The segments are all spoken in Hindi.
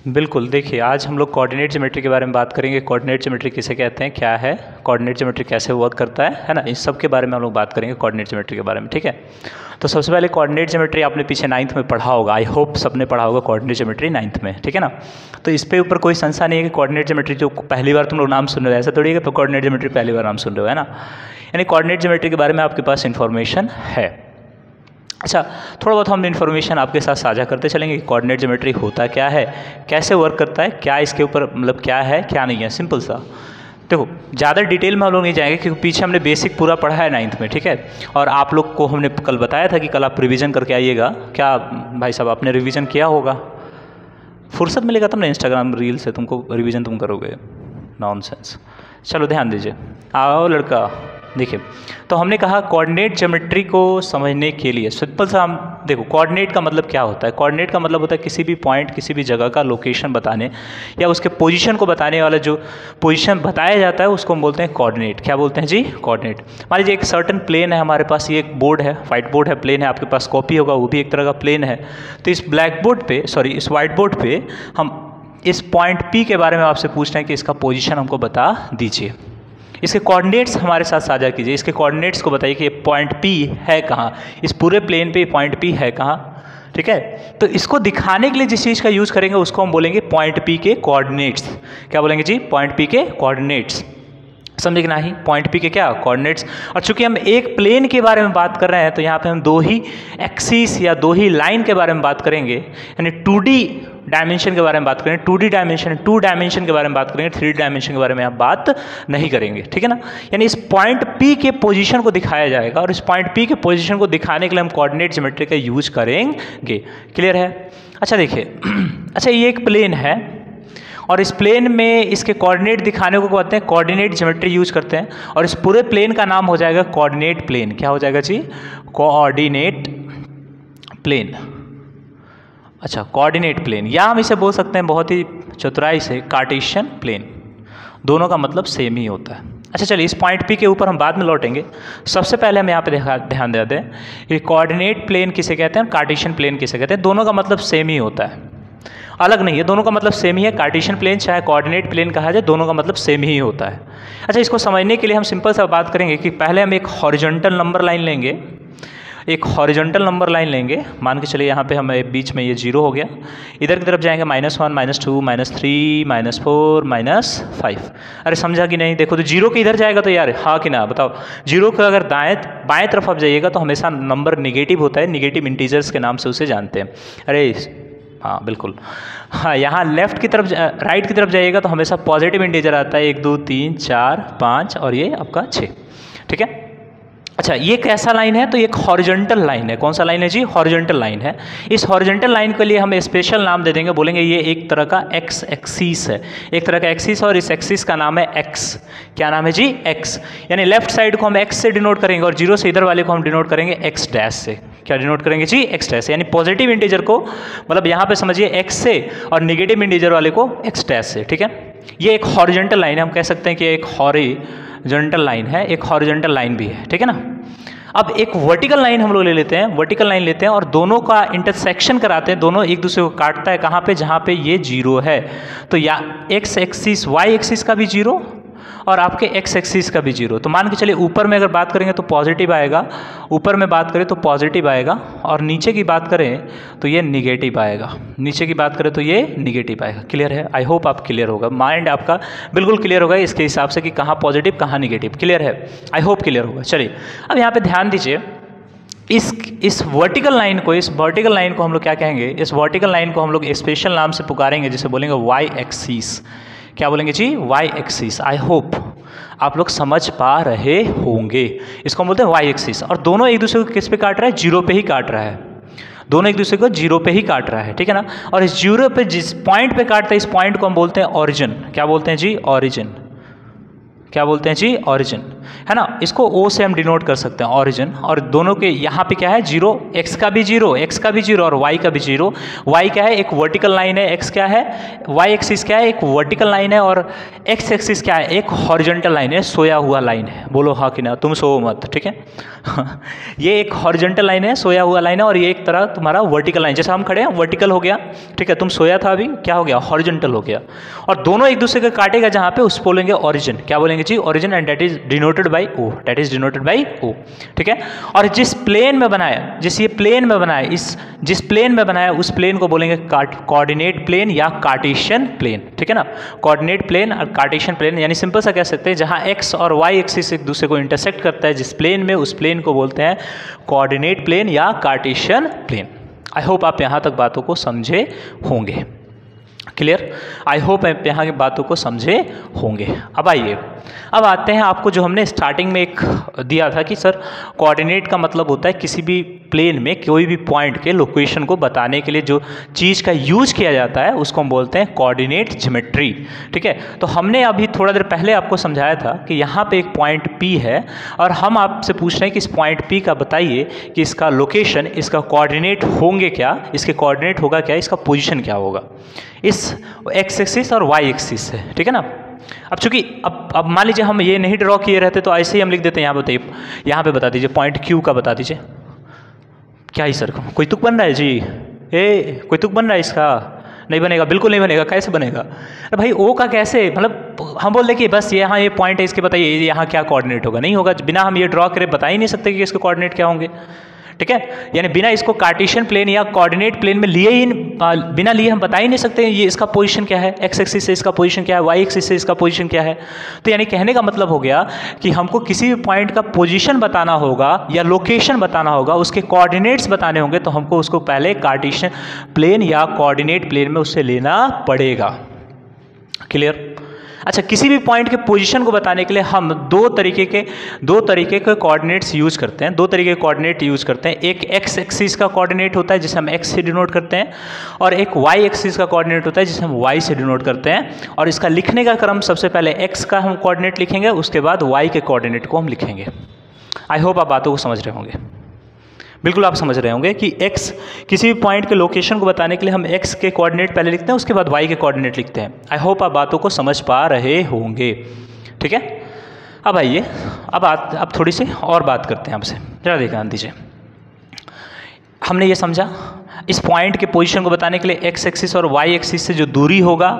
बिल्कुल, देखिए आज हम लोग कोऑर्डिनेट ज्योमेट्री के बारे में बात करेंगे। कोऑर्डिनेट ज्योमेट्री किसे कहते हैं, क्या है कोऑर्डिनेट ज्योमेट्री, कैसे वर्क करता है ना, इस सब के बारे में हम लोग बात करेंगे कोऑर्डिनेट ज्योमेट्री के बारे में। ठीक है, तो सबसे पहले कोऑर्डिनेट ज्योमेट्री आपने पीछे 9th में पढ़ा होगा, आई होप सबने पढ़ा होगा कोऑर्डिनेट ज्योमेट्री 9th में। ठीक है ना, तो इस पे ऊपर कोई संशय नहीं है कि कोऑर्डिनेट ज्योमेट्री जो पहली बार तुम लोग नाम सुन रहे हो, ऐसा थोड़ी है कि कोऑर्डिनेट ज्योमेट्री पहली बार नाम सुन रहे हो, है ना। यानी कोऑर्डिनेट ज्योमेट्री के बारे में आपके पास इन्फॉर्मेशन है। अच्छा, थोड़ा बहुत हम इन्फॉर्मेशन आपके साथ साझा करते चलेंगे कि कोऑर्डिनेट ज्योमेट्री होता क्या है, कैसे वर्क करता है, क्या इसके ऊपर मतलब क्या है क्या नहीं है, सिंपल सा। देखो ज़्यादा डिटेल में हम लोग नहीं जाएंगे क्योंकि पीछे हमने बेसिक पूरा पढ़ा है 9th में। ठीक है, और आप लोग को हमने कल बताया था कि कल आप रिवीजन करके आइएगा। क्या भाई साहब आपने रिवीजन किया होगा? फुर्सत मिलेगा तब ना इंस्टाग्राम रील से तुमको रिवीजन तुम करोगे, नॉनसेंस। चलो ध्यान दीजिए, आओ लड़का। देखिए, तो हमने कहा कोऑर्डिनेट ज्योमेट्री को समझने के लिए सिंपल सा हम देखो, कोऑर्डिनेट का मतलब क्या होता है। कोऑर्डिनेट का मतलब होता है किसी भी पॉइंट, किसी भी जगह का लोकेशन बताने या उसके पोजीशन को बताने वाला जो पोजीशन बताया जाता है उसको हम बोलते हैं कोऑर्डिनेट। क्या बोलते हैं जी? कोऑर्डिनेट। मान लीजिए एक सर्टन प्लेन है हमारे पास, ये एक बोर्ड है, व्हाइट बोर्ड है, प्लेन है, आपके पास कॉपी होगा वो भी एक तरह का प्लेन है। तो इस ब्लैक बोर्ड पे, सॉरी इस व्हाइट बोर्ड पे हम इस पॉइंट P के बारे में आपसे पूछ रहे हैं कि इसका पोजीशन हमको बता दीजिए, इसके कोऑर्डिनेट्स हमारे साथ साझा कीजिए, इसके कोऑर्डिनेट्स को बताइए कि पॉइंट P है कहाँ, इस पूरे प्लेन पे पॉइंट P है कहाँ। ठीक है, तो इसको दिखाने के लिए जिस चीज़ का यूज़ करेंगे उसको हम बोलेंगे पॉइंट P के कोऑर्डिनेट्स। क्या बोलेंगे जी? पॉइंट P के कोऑर्डिनेट्स। समझे कि नहीं? पॉइंट P के क्या कोऑर्डिनेट्स। और चूंकि हम एक प्लेन के बारे में बात कर रहे हैं तो यहाँ पे हम दो ही एक्सिस या दो ही लाइन के बारे में बात करेंगे, यानी 2D डायमेंशन के बारे में बात करेंगे, 2D डायमेंशन, 2 डायमेंशन के बारे में बात करेंगे, 3D डायमेंशन के बारे में आप बात नहीं करेंगे। ठीक है ना, यानी इस पॉइंट P के पोजीशन को दिखाया जाएगा और इस पॉइंट P के पोजीशन को दिखाने के लिए हम कोऑर्डिनेट ज्योमेट्री का यूज करेंगे। क्लियर है? अच्छा देखिए, अच्छा ये एक प्लेन है और इस प्लेन में इसके कोऑर्डिनेट दिखाने को कहते हैं कोऑर्डिनेट ज्योमेट्री यूज करते हैं, और इस पूरे प्लेन का नाम हो जाएगा कोऑर्डिनेट प्लेन। क्या हो जाएगा जी? Coordinate plane. अच्छा, कोऑर्डिनेट प्लेन, या हम इसे बोल सकते हैं बहुत ही चतुराई से कार्टेशियन प्लेन। दोनों का मतलब सेम ही होता है। अच्छा चलिए, इस पॉइंट P के ऊपर हम बाद में लौटेंगे। सबसे पहले हम यहाँ पे ध्यान दे दें कि कोऑर्डिनेट प्लेन किसे कहते हैं, कार्टेशियन प्लेन किसे कहते हैं। दोनों का मतलब सेम ही होता है, अलग नहीं है, दोनों का मतलब सेम ही है। कार्टेशियन प्लेन चाहे कोऑर्डिनेट प्लेन कहा जाए, दोनों का मतलब सेम ही होता है। अच्छा, इसको समझने के लिए हम सिंपल सा बात करेंगे कि पहले हम एक हॉरिजॉन्टल नंबर लाइन लेंगे, एक हॉरिजॉन्टल नंबर लाइन लेंगे। मान के चलिए यहाँ पे हम बीच में ये 0 हो गया, इधर की तरफ जाएंगे -1, -2, -3, -4, -5। अरे समझा कि नहीं? देखो तो 0 के इधर जाएगा तो यार हाँ कि ना बताओ, 0 का अगर बाएं तरफ आप जाइएगा तो हमेशा नंबर निगेटिव होता है, निगेटिव इंटीजर्स के नाम से उसे जानते हैं। अरे हाँ बिल्कुल, हाँ यहाँ लेफ्ट की तरफ राइट की तरफ जाइएगा तो हमेशा पॉजिटिव इंटीजर आता है, 1 2 3 4 5 और ये आपका 6। ठीक है, अच्छा ये कैसा लाइन है? तो ये एक हॉरिजॉन्टल लाइन है। कौन सा लाइन है जी? हॉरिजॉन्टल लाइन है। इस हॉरिजॉन्टल लाइन के लिए हम स्पेशल नाम दे देंगे, बोलेंगे ये एक तरह का एक्स एक्सिस है, एक तरह का एक्सिस, और इस एक्सिस का नाम है एक्स। क्या नाम है जी? एक्स। यानी लेफ्ट साइड को हम एक्स से डिनोट करेंगे और 0 से इधर वाले को हम डिनोट करेंगे एक्स डैश से। क्या डिनोट करेंगे जी? एक्स डैश से। यानी पॉजिटिव इंटीजर को मतलब यहाँ पे समझिए एक्स से और निगेटिव इंटीजर वाले को एक्स डैश से। ठीक है, ये एक हॉरिजॉन्टल लाइन है, हम कह सकते हैं कि एक हॉरिजॉन्टल लाइन है, एक हॉरिजॉन्टल लाइन भी है। ठीक है ना, अब एक वर्टिकल लाइन हम लोग ले लेते हैं, वर्टिकल लाइन लेते हैं और दोनों का इंटरसेक्शन कराते हैं, दोनों एक दूसरे को काटता है कहाँ पे? जहाँ पे ये 0 है। तो या एक्स एक्सिस, वाई एक्सिस का भी 0 और आपके एक्स एक्सिस का भी 0। तो मान के चलिए ऊपर में अगर बात करेंगे तो पॉजिटिव आएगा, ऊपर में बात करें तो पॉजिटिव आएगा, और नीचे की बात करें तो ये निगेटिव आएगा, नीचे की बात करें तो ये निगेटिव आएगा। क्लियर है? आई होप आप क्लियर होगा, माइंड आपका बिल्कुल क्लियर होगा इसके हिसाब से कि कहाँ पॉजिटिव कहाँ निगेटिव। क्लियर है? आई होप क्लियर होगा। चलिए अब यहाँ पर ध्यान दीजिए, इस वर्टिकल लाइन को हम लोग क्या कहेंगे? इस वर्टिकल लाइन को हम लोग स्पेशल नाम से पुकारेंगे जिसे बोलेंगे वाई एक्सिस। क्या बोलेंगे जी? Y axis. आई होप आप लोग समझ पा रहे होंगे, इसको हम बोलते हैं वाई एक्सिस। और दोनों एक दूसरे को किस पे काट रहा है? 0 पे ही काट रहा है, दोनों एक दूसरे को 0 पे ही काट रहा है। ठीक है ना, और इस 0 पे जिस पॉइंट पे काटता है इस पॉइंट को हम बोलते हैं ऑरिजिन। क्या बोलते हैं जी? ऑरिजिन। क्या बोलते हैं जी? ऑरिजिन। है ना, इसको O से हम डिनोट कर सकते हैं ओरिजिन, और दोनों के यहाँ पे क्या है 0, x का भी 0, x का भी 0 और y का भी 0। y क्या है, एक वर्टिकल लाइन है, x क्या है, y एक्सिस क्या है, एक वर्टिकल लाइन है, और x एक्सिस क्या है, एक हॉरिजॉन्टल लाइन है, सोया हुआ लाइन है। बोलो हाँ कि ना, तुम सो मत, ठीक है। ये एक हॉरिजॉन्टल लाइन है, सोया हुआ लाइन है, और ये एक तरह तुम्हारा वर्टिकल लाइन, जैसे हम खड़े हैं वर्टिकल हो गया, ठीक है, तुम सोया था अभी क्या हो गया, हॉरिजॉन्टल हो गया, और दोनों एक दूसरे को काटेगा जहाँ पे, उस बोलेंगे ओरिजिन। क्या बोलेंगे जी, origin, and that is denoted by O, that is denoted by O, ठीक है। और जिस प्लेन में बनाया, जिस ये प्लेन में बनाया, इस जिस प्लेन में बनाया उस प्लेन को बोलेंगे कोऑर्डिनेट प्लेन या कार्टेशियन प्लेन, ठीक है ना। कोऑर्डिनेट प्लेन और कार्टेशियन प्लेन, यानी सिंपल सा कह सकते हैं जहाँ x और y एक्सिस एक दूसरे को इंटरसेक्ट करता है जिस प्लेन में, उस प्लेन को बोलते हैं कोऑर्डिनेट प्लेन या कार्टेशियन प्लेन। आई होप आप यहाँ तक बातों को समझे होंगे, क्लियर। आई होप आप यहाँ की बातों को समझे होंगे। अब आइए, अब आते हैं आपको जो हमने स्टार्टिंग में एक दिया था कि सर कोऑर्डिनेट का मतलब होता है किसी भी प्लेन में कोई भी पॉइंट के लोकेशन को बताने के लिए जो चीज़ का यूज किया जाता है उसको हम बोलते हैं कोऑर्डिनेट ज्योमेट्री, ठीक है। तो हमने अभी थोड़ा देर पहले आपको समझाया था कि यहाँ पे एक पॉइंट P है और हम आपसे पूछ रहे हैं कि इस पॉइंट P का बताइए कि इसका लोकेशन, इसका कोऑर्डिनेट होंगे क्या, इसके कोऑर्डिनेट होगा क्या, इसका पोजीशन क्या होगा इस x एक्सिस और y एक्सिस से, ठीक है ना। अब चूंकि अब मान लीजिए हम ये नहीं ड्रॉ किए रहते तो ऐसे ही हम लिख देते हैं, यहाँ बताइए, यहाँ पे बता दीजिए पॉइंट Q का बता दीजिए। क्या ही सर, कोई तुक बन रहा है जी, कोई तुक बन रहा है इसका, नहीं बनेगा, बिल्कुल नहीं बनेगा, कैसे बनेगा। अरे भाई O का कैसे, मतलब हम बोल दें कि बस यहाँ ये पॉइंट है, इसके बताइए यहाँ क्या कोऑर्डिनेट होगा, नहीं होगा, बिना हम ये ड्रॉ करे बता ही नहीं सकते कि इसके कोऑर्डिनेट क्या होंगे, ठीक है। यानी बिना इसको कार्टेशियन प्लेन या कोऑर्डिनेट प्लेन में लिए ही, बिना लिए हम बता ही नहीं सकते ये इसका पोजीशन क्या है, x एक्सिस से इसका पोजीशन क्या है, y एक्सिस से इसका पोजीशन क्या है। तो यानी कहने का मतलब हो गया कि हमको किसी भी पॉइंट का पोजीशन बताना होगा या लोकेशन बताना होगा, उसके कोऑर्डिनेट्स बताने होंगे, तो हमको उसको पहले कार्टेशियन प्लेन या कोऑर्डिनेट प्लेन में उससे लेना पड़ेगा, क्लियर। अच्छा, किसी भी पॉइंट के पोजीशन को बताने के लिए हम दो तरीके के कोऑर्डिनेट्स यूज करते हैं, दो तरीके के कोऑर्डिनेट यूज करते हैं। एक x एक्सिस का कोऑर्डिनेट होता है जिसे हम x से डिनोट करते हैं, और एक y एक्सिस का कोऑर्डिनेट होता है जिसे हम y से डिनोट करते हैं। और इसका लिखने का क्रम, सबसे पहले x का हम कोऑर्डिनेट लिखेंगे, उसके बाद y के कोऑर्डिनेट को हम लिखेंगे। आई होप आप बातों को समझ रहे होंगे, बिल्कुल आप समझ रहे होंगे कि x, किसी भी पॉइंट के लोकेशन को बताने के लिए हम x के कोऑर्डिनेट पहले लिखते हैं, उसके बाद y के कोऑर्डिनेट लिखते हैं। आई होप आप बातों को समझ पा रहे होंगे, ठीक है। अब आइए, अब थोड़ी सी और बात करते हैं आपसे, जरा ध्यान दीजिए। हमने ये समझा इस पॉइंट के पोजीशन को बताने के लिए x एक्सिस और y एक्सिस से जो दूरी होगा,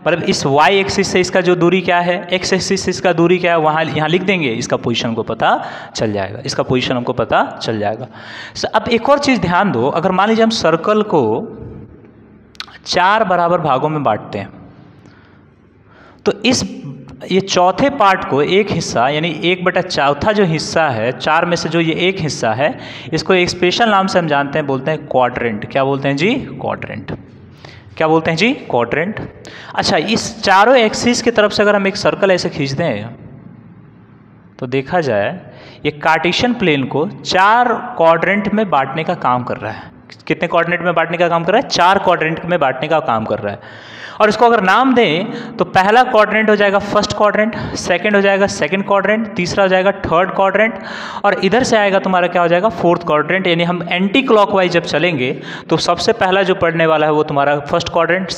मतलब इस y एक्सिस से इसका जो दूरी क्या है, x एक्सिस से इसका दूरी क्या है, वहाँ यहाँ लिख देंगे, इसका पोजीशन हमको पता चल जाएगा, इसका पोजीशन हमको पता चल जाएगा। अब एक और चीज़ ध्यान दो, अगर मान लीजिए हम सर्कल को 4 बराबर भागों में बांटते हैं, तो ये चौथे पार्ट को एक हिस्सा, यानी 1/4 जो हिस्सा है, 4 में से जो ये एक हिस्सा है, इसको एक स्पेशल नाम से हम जानते हैं, बोलते हैं क्वाड्रेंट। क्या बोलते हैं जी, क्वाड्रेंट। क्या बोलते हैं जी, क्वाड्रेंट। अच्छा, इस चारों एक्सिस की तरफ से अगर हम एक सर्कल ऐसे खींच दें तो देखा जाए ये कार्टेशियन प्लेन को 4 क्वाड्रेंट में बांटने का काम कर रहा है। कितने क्वाड्रेंट में बांटने का काम कर रहा है, 4 क्वाड्रेंट में बांटने का काम कर रहा है। और इसको अगर नाम दें तो पहला क्वाड्रेंट हो जाएगा फर्स्ट क्वाड्रेंट, सेकंड हो जाएगा सेकंड क्वाड्रेंट, तीसरा हो जाएगा थर्ड क्वाड्रेंट, और इधर से आएगा तुम्हारा क्या हो जाएगा, फोर्थ क्वाड्रेंट। यानी हम एंटी क्लॉकवाइज जब चलेंगे तो सबसे पहला जो पढ़ने वाला है वो तुम्हारा फर्स्ट क्वाड्रेंट,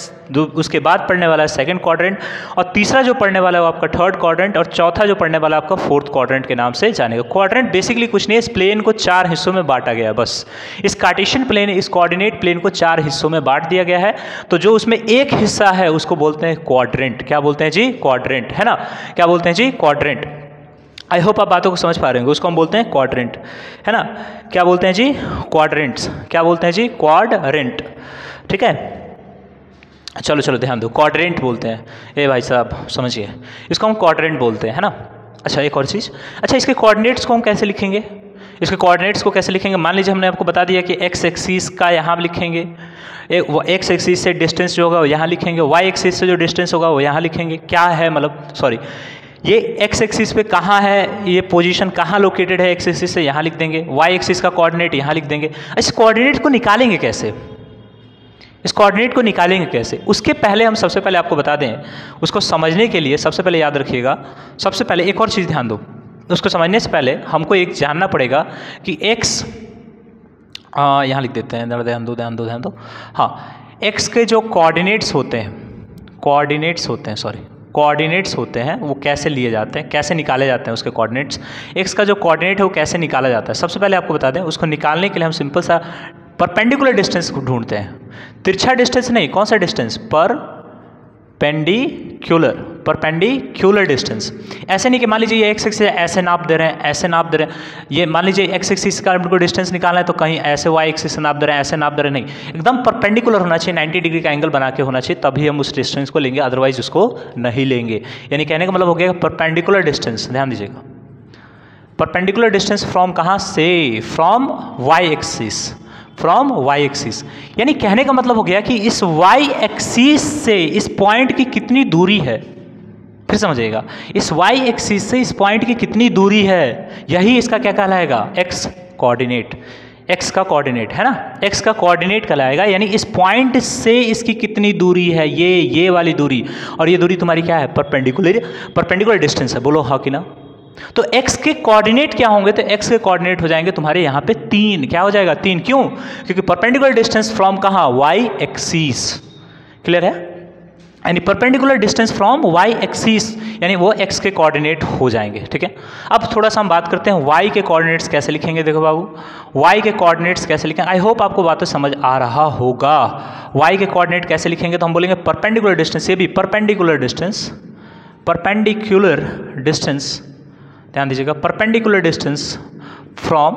उसके बाद पढ़ने वाला है सेकंड क्वाड्रेंट, और तीसरा जो पढ़ने वाला है वो आपका थर्ड क्वाड्रेंट, और चौथा जो पढ़ने वाला है आपका फोर्थ क्वाड्रेंट के नाम से जानेगा। क्वाड्रेंट बेसिकली कुछ नहीं है, इस प्लेन को 4 हिस्सों में बांटा गया है। बस इस कार्टेशियन प्लेन, इस कोऑर्डिनेट प्लेन को 4 हिस्सों में बांट दिया गया है। तो जो उसमें एक हिस्सा है उसको बोलते हैं क्वाड्रेंट। क्या बोलते हैं जी, क्वाड्रेंट, है ना। क्या बोलते हैं जी, क्वाड्रेंट। आई होप आप बातों को समझ पा रहे होंगे, उसको हम बोलते हैं क्वाड्रेंट, है ना। क्या बोलते हैं जी, क्वाड्रेंट्स। क्या बोलते हैं जी, क्वाड्रेंट, ठीक है। चलो चलो ध्यान दो, क्वाड्रेंट बोलते हैं। ए भाई साहब समझिए, इसको हम क्वाड्रेंट बोलते हैं, है ना। अच्छा, एक और चीज़, अच्छा इसके कोऑर्डिनेट्स को हम कैसे लिखेंगे, इसके कोऑर्डिनेट्स को कैसे लिखेंगे। मान लीजिए हमने आपको बता दिया कि x एक्सिस का यहाँ लिखेंगे, x एक्सिस से डिस्टेंस जो होगा वो यहाँ लिखेंगे, y एक्सिस से जो डिस्टेंस होगा वो यहाँ लिखेंगे। क्या है, मतलब सॉरी, ये x एक्सिस पे कहाँ है, ये पोजीशन कहाँ लोकेटेड है, x एक्सिस से यहाँ लिख देंगे, y एक्सिस का कोऑर्डिनेट यहाँ लिख देंगे। इस कोऑर्डिनेट को निकालेंगे कैसे, इस कोऑर्डिनेट को निकालेंगे कैसे, उसके पहले हम सबसे पहले आपको बता दें, उसको समझने के लिए सबसे पहले याद रखिएगा, सबसे पहले एक और चीज़ ध्यान दो, उसको समझने से पहले हमको एक जानना पड़ेगा कि x, यहाँ लिख देते हैं, ध्यान दो। हाँ, x के जो कोऑर्डिनेट्स होते हैं वो कैसे लिए जाते हैं, कैसे निकाले जाते हैं उसके कोऑर्डिनेट्स। x का जो कोऑर्डिनेट है वो कैसे निकाला जाता है, सबसे पहले आपको बता दें। उसको निकालने के लिए हम सिंपल सा परपेंडिकुलर डिस्टेंस को ढूंढते हैं, तिरछा डिस्टेंस नहीं, कौन सा डिस्टेंस, परपेंडिकुलर डिस्टेंस। ऐसे नहीं कि मान लीजिए ये x एक्सिस ऐसे नाप दे रहे हैं, ऐसे नाप दे रहे हैं, ये मान लीजिए x एक्सिस का हमको डिस्टेंस निकालना है तो कहीं ऐसे y एक्सिस से नाप दे रहे हैं, ऐसे नाप दे रहे हैं, नहीं, एकदम परपेंडिकुलर होना चाहिए, 90 डिग्री का एंगल बना के होना चाहिए, तभी हम उस डिस्टेंस को लेंगे, अदरवाइज उसको नहीं लेंगे। यानी कहने का मतलब हो गया परपेंडिकुलर डिस्टेंस, ध्यान दीजिएगा, परपेंडिकुलर डिस्टेंस फ्रॉम कहाँ से, फ्रॉम y एक्सिस। यानी कहने का मतलब हो गया कि इस y एक्सिस से इस पॉइंट की कितनी दूरी है, फिर समझिएगा, इस y एक्सिस से इस पॉइंट की कितनी दूरी है, यही इसका क्या कहलाएगा, x का कोऑर्डिनेट है ना, x का कोऑर्डिनेट कहलाएगा। यानी इस पॉइंट से इसकी कितनी दूरी है, ये वाली दूरी, और ये दूरी तुम्हारी क्या है, परपेंडिकुलर डिस्टेंस है, बोलो हाँ कि ना। तो x के कोऑर्डिनेट क्या होंगे, तो x के कोऑर्डिनेट हो जाएंगे तुम्हारे यहाँ पे 3, क्या हो जाएगा 3, क्यों, क्योंकि परपेंडिकुलर डिस्टेंस फ्रॉम कहाँ, y एक्सिस, क्लियर है, यानी perpendicular distance from y axis, यानी वो x के कोऑर्डिनेट हो जाएंगे, ठीक है। अब थोड़ा सा हम बात करते हैं y के कोऑर्डिनेट्स कैसे लिखेंगे। देखो बाबू, y के कोऑर्डिनेट्स कैसे लिखेंगे, आई होप आपको बात तो समझ आ रहा होगा। y के कोऑर्डिनेट कैसे लिखेंगे, तो हम बोलेंगे परपेंडिकुलर डिस्टेंस, ये भी परपेंडिकुलर डिस्टेंस, ध्यान दीजिएगा, perpendicular distance from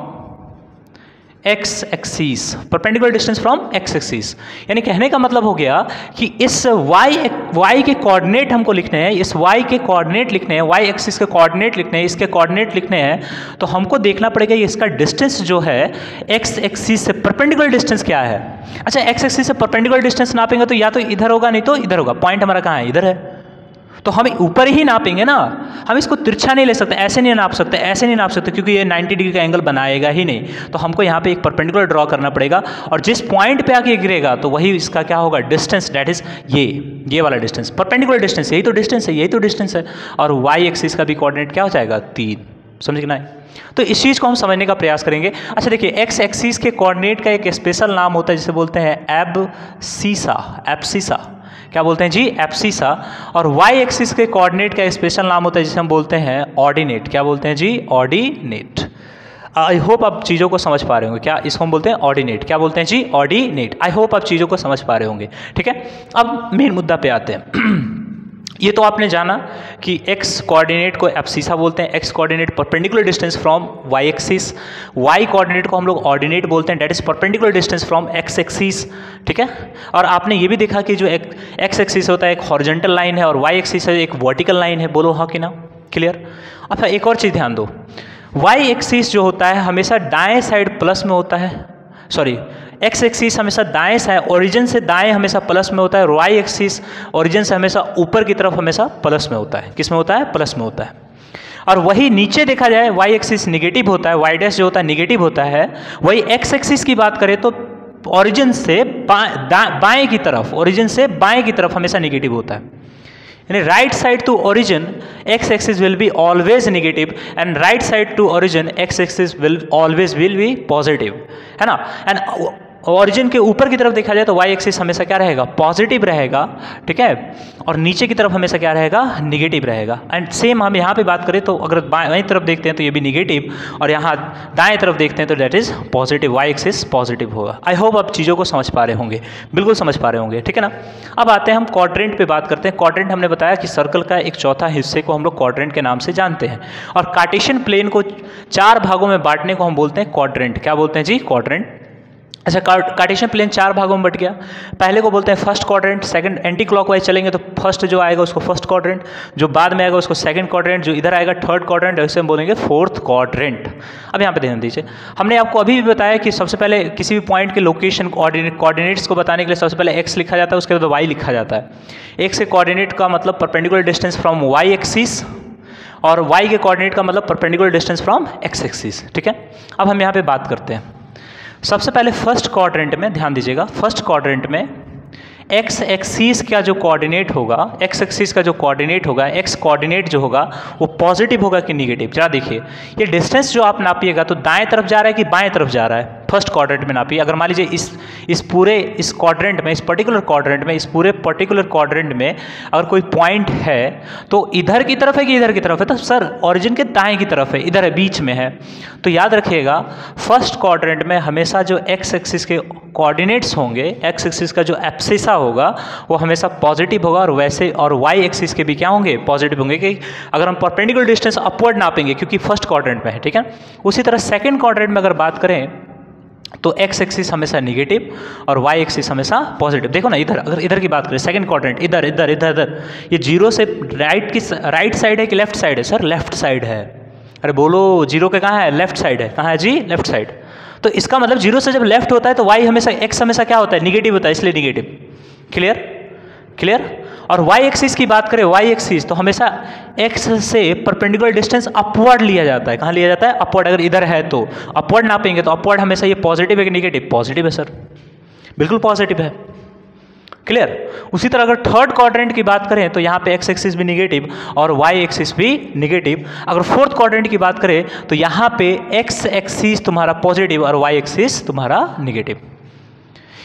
x axis, perpendicular distance from x axis. यानी कहने का मतलब हो गया कि इस y के कोऑर्डिनेट हमको लिखने हैं, इस y के कोऑर्डिनेट लिखने हैं, y एक्सिस के कोऑर्डिनेट लिखने हैं, इसके कोऑर्डिनेट लिखने हैं, तो हमको देखना पड़ेगा कि इसका डिस्टेंस जो है x एक्सिस से परपेंडिकुलर डिस्टेंस क्या है। अच्छा, x एक्सिस से परपेंडिकुलर डिस्टेंस नापेंगे तो या तो इधर होगा, नहीं तो इधर होगा, पॉइंट हमारा कहाँ है, इधर है, तो हम ऊपर ही नापेंगे ना, हम इसको तिरछा नहीं ले सकते, ऐसे नहीं नाप सकते, क्योंकि ये 90 डिग्री का एंगल बनाएगा ही नहीं। तो हमको यहाँ पे एक परपेंडिकुलर ड्रॉ करना पड़ेगा, और जिस पॉइंट पे आके गिरेगा तो वही इसका क्या होगा, डिस्टेंस, दैट इज ये वाला डिस्टेंस, परपेंडिकुलर डिस्टेंस, यही तो डिस्टेंस है। और y एक्सिस का भी कोऑर्डिनेट क्या हो जाएगा, 3, समझ ना। तो इस चीज़ को हम समझने का प्रयास करेंगे। अच्छा देखिए, x एक्सिस के कोऑर्डिनेट का एक स्पेशल नाम होता है जिसे बोलते हैं एब्सिसा, क्या बोलते हैं जी, एब्सिसा। और y एक्सिस के कोऑर्डिनेट का स्पेशल नाम होता है जिसे हम बोलते हैं ऑर्डिनेट, क्या बोलते हैं जी, ऑर्डिनेट। आई होप आप चीज़ों को समझ पा रहे होंगे, क्या इसको हम बोलते हैं ऑर्डिनेट, क्या बोलते हैं जी, ऑर्डिनेट। आई होप आप चीज़ों को समझ पा रहे होंगे, ठीक है। अब मेन मुद्दा पे आते हैं। ये तो आपने जाना कि x कोऑर्डिनेट को एब्सिसा बोलते हैं, x coordinate perpendicular distance from y axis, y coordinate को हम लोग ऑर्डिनेट बोलते हैं, that is perpendicular distance from x axis, ठीक है। और आपने ये भी देखा कि जो x एक्सिस होता है एक हॉरिजॉन्टल लाइन है और y एक्सिस है एक वर्टिकल लाइन है, बोलो हाँ कि ना, क्लियर। अच्छा, एक और चीज़ ध्यान दो, y एक्सिस जो होता है हमेशा दाएं साइड प्लस में होता है, सॉरी, x एक्सिस हमेशा दाएं साइड, ओरिजिन से दाएं हमेशा प्लस में होता है, और y एक्सिस ओरिजिन से हमेशा ऊपर की तरफ हमेशा प्लस में होता है, किस में होता है, प्लस में होता है। और वही नीचे देखा जाए y एक्सिस निगेटिव होता है, y डैश जो होता है निगेटिव होता है। वही x एक्सिस की बात करें तो ओरिजिन से बाएं की तरफ हमेशा निगेटिव होता है, यानी right side to origin x axis will be always negative, and right side to origin x axis will be positive, है ना। एंड ओरिजिन के ऊपर की तरफ देखा जाए तो y एक्सिस हमेशा क्या रहेगा, पॉजिटिव रहेगा, ठीक है, और नीचे की तरफ हमेशा क्या रहेगा, निगेटिव रहेगा। एंड सेम हम यहाँ पे बात करें तो अगर बाएं तरफ देखते हैं तो ये भी निगेटिव, और यहाँ दाएं तरफ देखते हैं तो that is positive, y axis positive होगा। आई होप आप चीज़ों को समझ पा रहे होंगे, बिल्कुल समझ पा रहे होंगे, ठीक है ना। अब आते हैं हम क्वाड्रेंट पे बात करते हैं। क्वाड्रेंट हमने बताया कि सर्कल का एक चौथा हिस्से को हम लोग क्वाड्रेंट के नाम से जानते हैं, और कार्टेशियन प्लेन को 4 भागों में बांटने को हम बोलते हैं क्वाड्रेंट, क्या बोलते हैं जी, क्वाड्रेंट। अच्छा, कार्टेशियन प्लेन 4 भागों में बट गया। पहले को बोलते हैं first quadrant, second anti clockwise चलेंगे तो फर्स्ट जो आएगा उसको फर्स्ट क्वाड्रेंट, जो बाद में आएगा उसको सेकंड क्वाड्रेंट, जो इधर आएगा थर्ड क्वाड्रेंट, ऐसे हम बोलेंगे फोर्थ क्वाड्रेंट। अब यहाँ पे ध्यान दीजिए, हमने आपको अभी भी बताया कि सबसे पहले किसी भी पॉइंट के लोकेशन कोऑर्डिनेट्स को बताने के लिए सबसे पहले x लिखा जाता है, उसके बाद y लिखा जाता है। x के कोऑर्डिनेट का मतलब perpendicular distance from y axis, और y के कोऑर्डिनेट का मतलब perpendicular distance from x axis, ठीक है। अब हम यहाँ पे बात करते हैं। सबसे पहले फर्स्ट क्वाड्रेंट में ध्यान दीजिएगा, फर्स्ट क्वाड्रेंट में एक्स एक्सिस का जो कोऑर्डिनेट होगा, एक्स एक्सिस का जो कोऑर्डिनेट होगा, एक्स कोऑर्डिनेट जो होगा वो पॉजिटिव होगा कि निगेटिव। जरा देखिए ये डिस्टेंस जो आप नापिएगा तो दाएं तरफ जा रहा है कि बाएं तरफ जा रहा है, फर्स्ट क्वाड्रेंट में नापिए। अगर मान लीजिए इस पूरे इस क्वाड्रेंट में, इस पर्टिकुलर क्वाड्रेंट में, इस पूरे पर्टिकुलर क्वाड्रेंट में अगर कोई पॉइंट है तो इधर की तरफ है कि इधर की तरफ है, तो सर ओरिजिन के दाएं की तरफ है, इधर है, बीच में है। तो याद रखिएगा फर्स्ट क्वाड्रेंट में हमेशा जो एक्स एक्सिस के कोऑर्डिनेट्स होंगे, एक्स एक्सिस का जो एब्सिसा होगा वो हमेशा पॉजिटिव होगा, और वैसे और वाई एक्सिस के भी क्या होंगे, पॉजिटिव होंगे। कि अगर हम परपेंडिकुलर डिस्टेंस अपवर्ड नापेंगे क्योंकि फर्स्ट क्वाड्रेंट में है, ठीक है। उसी तरह सेकंड क्वाड्रेंट में अगर बात करें तो एक्स एक्सिस हमेशा निगेटिव और वाई एक्सिस हमेशा पॉजिटिव। देखो ना इधर, अगर इधर की बात करें सेकंड क्वाड्रेंट, इधर इधर इधर इधर, ये जीरो से राइट साइड है कि लेफ्ट साइड है? सर लेफ्ट साइड है। अरे बोलो, जीरो के कहाँ है? लेफ्ट साइड है। कहाँ है जी? Left side. तो इसका मतलब जीरो से जब लेफ्ट होता है तो वाई हमेशा, एक्स हमेशा क्या होता है? निगेटिव होता है, इसलिए निगेटिव। क्लियर? क्लियर? और वाई एक्सिस की बात करें, वाई एक्सिस तो हमेशा एक्स से परपेंडिकुलर डिस्टेंस अपवर्ड लिया जाता है। कहाँ लिया जाता है? अपवर्ड। अगर इधर है तो अपवर्ड नापेंगे तो अपवर्ड हमेशा ये पॉजिटिव है कि निगेटिव? पॉजिटिव है सर, बिल्कुल पॉजिटिव है। क्लियर? उसी तरह अगर थर्ड क्वाड्रेंट की बात करें तो यहाँ पे एक्स एक्सिस भी निगेटिव और वाई एक्सिस भी निगेटिव। अगर फोर्थ क्वाड्रेंट की बात करें तो यहाँ पे एक्स एक्सिस तुम्हारा पॉजिटिव और वाई एक्सिस तुम्हारा निगेटिव।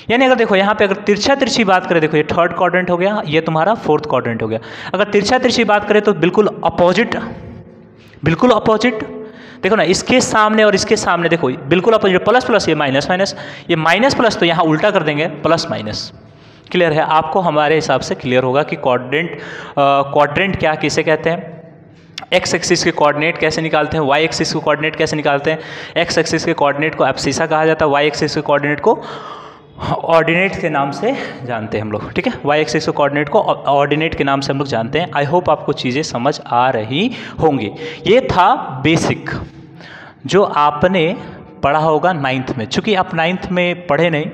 यानी अगर देखो यहाँ पे अगर तिरछा तिरछी बात करें, देखो ये थर्ड क्वाड्रेंट हो गया, ये तुम्हारा फोर्थ क्वाड्रेंट हो गया। अगर तिरछा तिरछी बात करें तो बिल्कुल अपोजिट, बिल्कुल अपोजिट। देखो ना इसके सामने और इसके सामने देखो बिल्कुल अपोजिट, प्लस प्लस, ये माइनस माइनस, ये माइनस प्लस, तो यहाँ उल्टा कर देंगे प्लस माइनस। क्लियर है? आपको हमारे हिसाब से क्लियर होगा कि क्वाड्रेंट क्या किसे कहते हैं, एक्स एक्सिस के कोऑर्डिनेट कैसे निकालते हैं, वाई एक्सिस के कोऑर्डिनेट कैसे निकालते हैं। एक्स एक्सिस के कोऑर्डिनेट को एब्सिसा कहा जाता है, वाई एक्सिस के कोऑर्डिनेट को ऑर्डिनेट के नाम से जानते हैं हम लोग, ठीक है। वाई एक्सिस के कोऑर्डिनेट को ऑर्डिनेट के नाम से हम लोग जानते हैं। आई होप आपको चीज़ें समझ आ रही होंगी। ये था बेसिक जो आपने पढ़ा होगा 9th में। चूँकि आप 9th में पढ़े नहीं,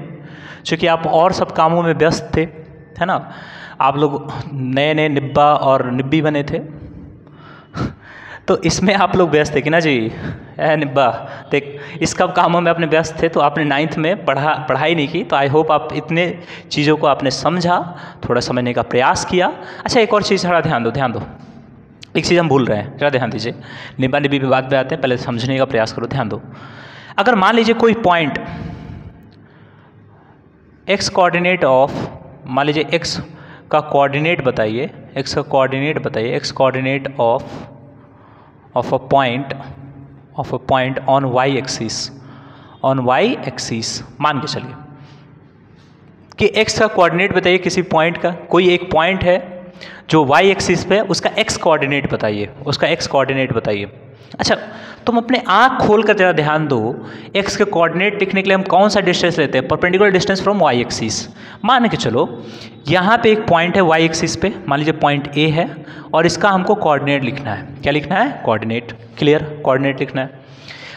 चूँकि आप और सब कामों में व्यस्त थे, है ना। आप लोग नए नए निब्बा और निब्बी बने थे तो इसमें आप लोग व्यस्त थे कि ना जी, निब्बा देख इस कब कामों में अपने व्यस्त थे, तो आपने 9th में पढ़ाई नहीं की। तो आई होप आप इतने चीज़ों को आपने समझा, थोड़ा समझने का प्रयास किया। अच्छा एक और चीज़ थोड़ा ध्यान दो, एक चीज़ हम भूल रहे हैं, जरा ध्यान दीजिए। निब्बा निब्बी पे बात पे आते हैं, पहले समझने का प्रयास करो, ध्यान दो। अगर मान लीजिए कोई पॉइंट एक्स कोऑर्डिनेट ऑफ, मान लीजिए एक्स का कोऑर्डिनेट बताइए, एक्स का कोऑर्डिनेट बताइए, x coordinate of a point on y axis, मान के चलिए कि x का कोऑर्डिनेट बताइए किसी पॉइंट का। कोई एक पॉइंट है जो y एक्सिस पे, उसका x कोऑर्डिनेट बताइए, उसका x कोऑर्डिनेट बताइए। अच्छा तुम अपने आँख खोल कर जरा ध्यान दो, x के कोऑर्डिनेट लिखने के लिए हम कौन सा डिस्टेंस लेते हैं? Perpendicular distance from y axis. मान के चलो यहाँ पे एक पॉइंट है y एक्सिस पे, मान लीजिए पॉइंट A है, और इसका हमको कोऑर्डिनेट लिखना है। क्या लिखना है? कोऑर्डिनेट। क्लियर? कोऑर्डिनेट लिखना है।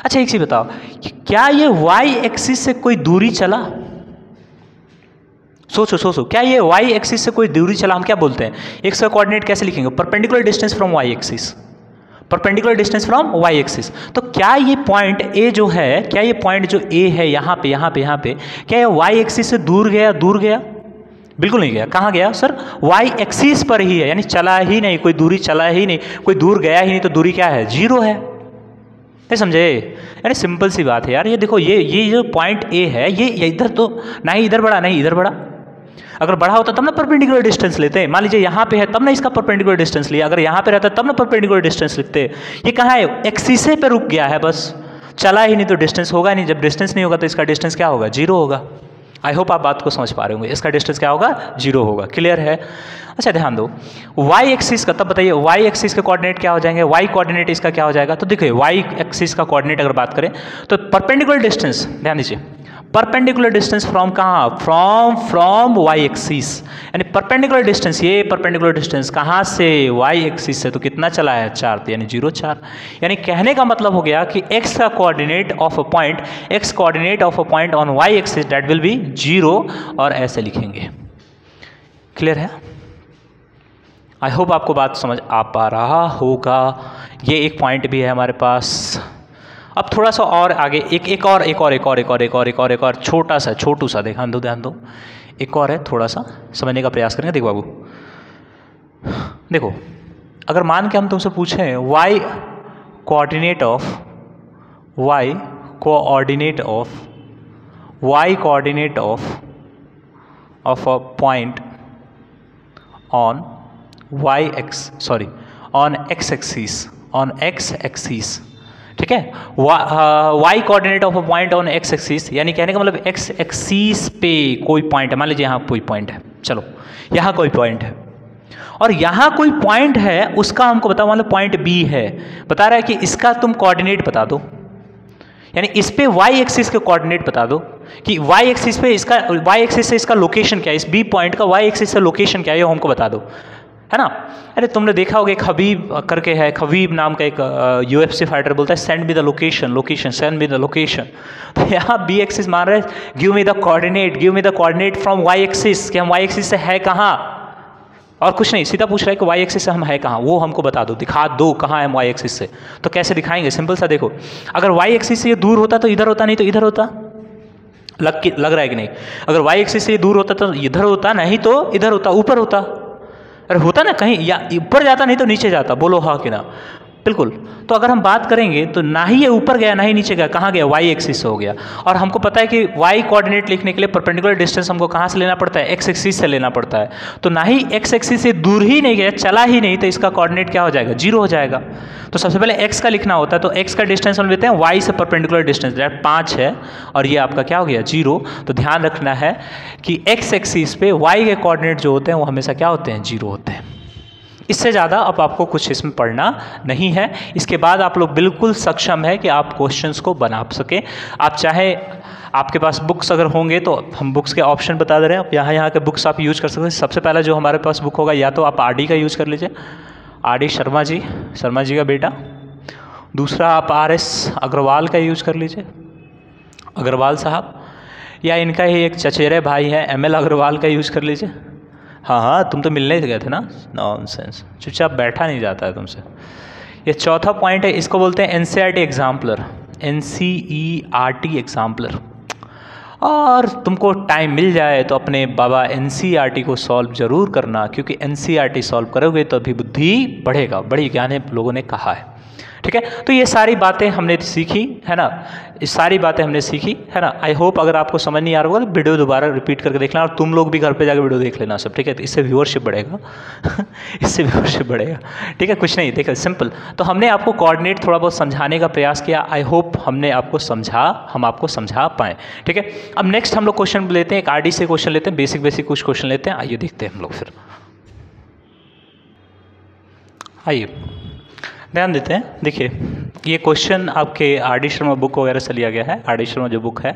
अच्छा एक चीज़ बताओ, क्या ये y एक्सिस से कोई दूरी चला? सोचो, क्या ये y एक्सिस से कोई दूरी चला? हम क्या बोलते हैं, x का कोऑर्डिनेट कैसे लिखेंगे? Perpendicular distance from y axis, perpendicular distance from y axis. तो क्या ये पॉइंट A जो है, क्या ये पॉइंट जो A है यहाँ पे, क्या ये y एक्सिस से दूर गया? बिल्कुल नहीं गया। कहाँ गया सर? y एक्सिस पर ही है, यानी चला ही नहीं, कोई दूरी चला ही नहीं, कोई दूर गया ही नहीं। तो दूरी क्या है? 0 है। ये समझे? यानी सिंपल सी बात है यार। ये देखो ये जो पॉइंट A है, ये इधर तो नहीं इधर बढ़ा, नहीं इधर बढ़ा। अगर बढ़ा होता तब ना परपेंडिकुलर डिस्टेंस लेते हैं। मान लीजिए यहाँ पे है तब ना इसका परपेंडिकुलर डिस्टेंस लिया, अगर यहाँ पे रहता तब ना परपेंडिकुलर डिस्टेंस लिखते। ये कहाँ है? एक्सिस पे रुक गया है, बस चला ही नहीं, तो डिस्टेंस होगा नहीं। जब डिस्टेंस नहीं होगा तो इसका डिस्टेंस क्या होगा? 0 होगा। आई होप आप बात को समझ पा रहे होंगे। इसका डिस्टेंस क्या होगा? 0 होगा। क्लियर है? अच्छा ध्यान दो, y एक्सिस का, तब बताइए y एक्सिस के कोऑर्डिनेट क्या हो जाएंगे? y कोऑर्डिनेट इसका क्या हो जाएगा? तो देखिए y एक्सिस का कोऑर्डिनेट अगर बात करें तो परपेंडिकुलर डिस्टेंस, ध्यान दीजिए, परपेंडिकुलर डिस्टेंस फ्रॉम कहाँ? From y axis. यानी परपेंडिकुलर डिस्टेंस, ये परपेंडिकुलर डिस्टेंस कहाँ से? y एक्सिस से। तो कितना चला है? 4, यानी 0 4। यानी कहने का मतलब हो गया कि x का coordinate of a point, x coordinate of a point on y axis that will be 0, और ऐसे लिखेंगे। क्लियर है? आई होप आपको बात समझ आ पा रहा होगा। ये एक पॉइंट भी है हमारे पास। अब थोड़ा सा और आगे एक और छोटू सा ध्यान दो, एक और है, थोड़ा सा समझने का प्रयास करेंगे। देखो बाबू, देखो अगर मान के हम तुमसे पूछें y coordinate of a point on x axis, ठीक है, y coordinate of a point on x axis, यानी कहने का मतलब x एक्सिस पे कोई पॉइंट है, मान लीजिए यहाँ कोई पॉइंट है, चलो यहाँ कोई पॉइंट है और यहाँ कोई पॉइंट है, उसका हमको बताओ, मान लो पॉइंट B है, बता रहा है कि इसका तुम कोऑर्डिनेट बता दो, यानी इस पे y एक्सिस के कोऑर्डिनेट बता दो कि y एक्सिस पे इसका, y एक्सिस से इसका लोकेशन क्या है, इस B पॉइंट का y एक्सिस से लोकेशन क्या है, ये हमको बता दो, है ना। अरे तुमने देखा होगा एक हबीब करके है, खबीब नाम का एक UFC फाइटर बोलता है send me the location, send me the location. तो यहाँ B एक्सिस मान रहे हैं give me the coordinate from y axis, कि हम y एक्सिस से है कहाँ, और कुछ नहीं, सीधा पूछ रहा है कि y एक्सिस से हम है कहाँ, वो हमको बता दो, दिखा दो कहाँ है हम y एक्सिस से। तो कैसे दिखाएंगे, सिंपल सा, देखो अगर y एक्सिस से ये दूर होता तो इधर होता, नहीं तो इधर होता, लग रहा है कि नहीं, अगर y एक्सिस से ये दूर होता तो इधर होता, नहीं तो इधर होता, ऊपर होता, अरे होता ना, कहीं या ऊपर जाता नहीं तो नीचे जाता, बोलो हाँ कि ना, बिल्कुल। तो अगर हम बात करेंगे तो ना ही ये ऊपर गया ना ही नीचे गया, कहाँ गया, y एक्सिस हो गया। और हमको पता है कि y कोऑर्डिनेट लिखने के लिए परपेंडिकुलर डिस्टेंस हमको कहाँ से लेना पड़ता है, x एक्सिस से लेना पड़ता है। तो ना ही x एक्सिस से दूर ही नहीं गया, चला ही नहीं, तो इसका कोऑर्डिनेट क्या हो जाएगा, 0 हो जाएगा। तो सबसे पहले x का लिखना होता है, तो x का डिस्टेंस हम लेते हैं y से परपेंडिकुलर डिस्टेंस, दैट 5 है, और ये आपका क्या हो गया, 0। तो ध्यान रखना है कि x एक्सिस पे y के कोऑर्डिनेट जो होते हैं वो हमेशा क्या होते हैं, 0 होते हैं। इससे ज़्यादा अब आपको कुछ इसमें पढ़ना नहीं है। इसके बाद आप लोग बिल्कुल सक्षम है कि आप क्वेश्चंस को बना सकें। आप चाहे, आपके पास बुक्स अगर होंगे तो हम बुक्स के ऑप्शन बता दे रहे हैं, आप यहाँ के बुक्स आप यूज कर सकते हैं। सबसे पहला जो हमारे पास बुक होगा, या तो आप RD का यूज़ कर लीजिए, RD शर्मा जी का बेटा। दूसरा आप RS अग्रवाल का यूज़ कर लीजिए, अग्रवाल साहब, या इनका ही एक चचेरे भाई है ML अग्रवाल का यूज़ कर लीजिए। हाँ, तुम तो मिलने गए थे ना, नॉनसेंस, चुपचाप बैठा नहीं जाता है तुमसे। ये चौथा पॉइंट है, इसको बोलते हैं NCERT एग्जाम्पलर, NCERT एग्जाम्पलर। और तुमको टाइम मिल जाए तो अपने बाबा NCERT को सॉल्व जरूर करना, क्योंकि NCERT सॉल्व करोगे तो अभी बुद्धि बढ़ेगा, बड़ी ज्ञानी लोगों ने कहा है, ठीक है। तो ये सारी बातें हमने सीखी है ना, ये सारी बातें हमने सीखी है ना। आई होप अगर आपको समझ नहीं आ रहा होगा तो वीडियो दोबारा रिपीट करके देखना, और तुम लोग भी घर पे जाकर वीडियो देख लेना सब, ठीक है। तो इससे व्यूअरशिप बढ़ेगा इससे व्यूअरशिप बढ़ेगा, ठीक है। कुछ नहीं, देखो सिंपल। तो हमने आपको कोऑर्डिनेट थोड़ा बहुत समझाने का प्रयास किया, आई होप हम आपको समझा पाएँ, ठीक है। अब नेक्स्ट हम लोग क्वेश्चन लेते हैं, एक RD से क्वेश्चन लेते हैं, बेसिक कुछ क्वेश्चन लेते हैं। आइए देखते हैं हम लोग, फिर आइए ध्यान देते हैं। देखिए ये क्वेश्चन आपके RD शर्मा बुक वगैरह से लिया गया है, RD शर्मा जो बुक है